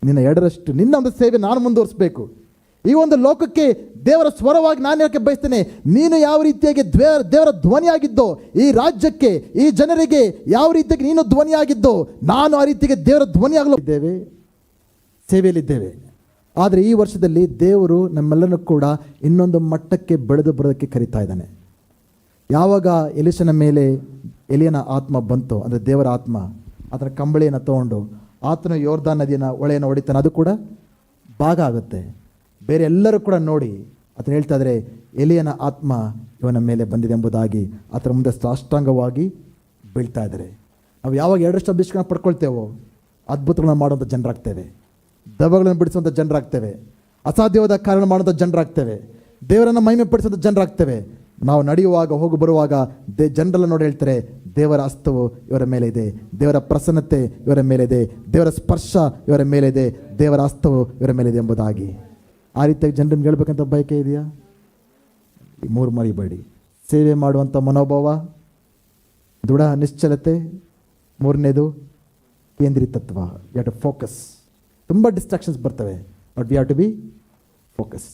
ನಿನ್ನ 2ರಷ್ಟು ನಿನ್ನ ಒಂದು ಸೇವೆ ನಾನು ಮುಂದುವರಿಸಬೇಕು. ಈ ಒಂದು ಲೋಕಕ್ಕೆ ದೇವರ ಸ್ವರವಾಗಿ ನಾನು ಇರೋಕ್ಕೆ ಬಯಸ್ತೇನೆ. ನೀನು ಯಾವ ರೀತಿಯಾಗಿ ದೇವರ ಧ್ವನಿಯಾಗಿದ್ದೋ, ಈ ರಾಜ್ಯಕ್ಕೆ, ಈ ಜನರಿಗೆ ಯಾವ ರೀತಿಯಾಗಿ ನೀನು ಧ್ವನಿಯಾಗಿದ್ದೋ, ನಾನು ಆ ರೀತಿಗೆ ದೇವರ ಧ್ವನಿಯಾಗಲು ಇದ್ದೇವೆ, ಸೇವೆಯಲ್ಲಿದ್ದೇವೆ. ಆದರೆ ಈ ವರ್ಷದಲ್ಲಿ ದೇವರು ನಮ್ಮೆಲ್ಲರನ್ನು ಕೂಡ ಇನ್ನೊಂದು ಮಟ್ಟಕ್ಕೆ ಬೆಳೆದು ಬರೋದಕ್ಕೆ ಕರೀತಾ ಇದ್ದಾನೆ. ಯಾವಾಗ ಎಲಿಷನ ಮೇಲೆ ಎಲಿಯನ ಆತ್ಮ ಬಂತು, ಅಂದರೆ ದೇವರ ಆತ್ಮ, ಅದರ ಕಂಬಳಿಯನ್ನು ತಗೊಂಡು ಆತನು ಯೋರ್ದಾನ್ ನದಿಯನ್ನು ಹೊಳೆಯನ್ನು ಹೊಡಿತಾನೆ, ಅದು ಕೂಡ ಭಾಗ ಆಗುತ್ತೆ. ಬೇರೆ ಎಲ್ಲರೂ ಕೂಡ ನೋಡಿ ಆತನು ಹೇಳ್ತಾ ಇದ್ದಾರೆ, ಎಲಿಯನ ಆತ್ಮ ಇವನ ಮೇಲೆ ಬಂದಿದೆ ಎಂಬುದಾಗಿ ಆತನ ಮುಂದೆ ಸಾಷ್ಟಾಂಗವಾಗಿ ಬೀಳ್ತಾ ಇದ್ದಾರೆ. ನಾವು ಯಾವಾಗ 2ರಷ್ಟು ಅಭಿಷೇಕ ಪಡ್ಕೊಳ್ತೇವೋ ಅದ್ಭುತಗಳನ್ನು ಮಾಡುವಂಥ ಜನರಾಗ್ತೇವೆ, ದೆವ್ವಗಳನ್ನು ಬಿಡಿಸುವಂಥ ಜನರಾಗ್ತೇವೆ, ಅಸಾಧ್ಯವಾದ ಕಾರ್ಯ ಮಾಡುವಂಥ ಜನರಾಗ್ತೇವೆ, ದೇವರನ್ನು ಮಹಿಮೆ ಪಡಿಸುವಂಥ ಜನರಾಗ್ತೇವೆ. ನಾವು ನಡೆಯುವಾಗ ಹೋಗಿ ಬರುವಾಗ ಜನರೆಲ್ಲ ನೋಡಿ ಹೇಳ್ತಾರೆ, ದೇವರ ಹಸ್ತವು ಇವರ ಮೇಲೆ ಇದೆ, ದೇವರ ಪ್ರಸನ್ನತೆ ಇವರ ಮೇಲಿದೆ, ದೇವರ ಸ್ಪರ್ಶ ಇವರ ಮೇಲಿದೆ, ದೇವರ ಹಸ್ತವು ಇವರ ಮೇಲಿದೆ ಎಂಬುದಾಗಿ. ಆ ರೀತಿಯಾಗಿ ಜನರನ್ನು ಹೇಳ್ಬೇಕಂತ ಬಯಕೆ ಇದೆಯಾ? ಈ 3 ಮರಿಬೇಡಿ. ಸೇವೆ ಮಾಡುವಂಥ ಮನೋಭಾವ, ದೃಢ ನಿಶ್ಚಲತೆ, 3ನೇದು ಕೇಂದ್ರಿತತ್ವ. You have to focus. ತುಂಬ ಡಿಸ್ಟ್ರಾಕ್ಷನ್ಸ್ ಬರ್ತವೆ, but we have to be focus.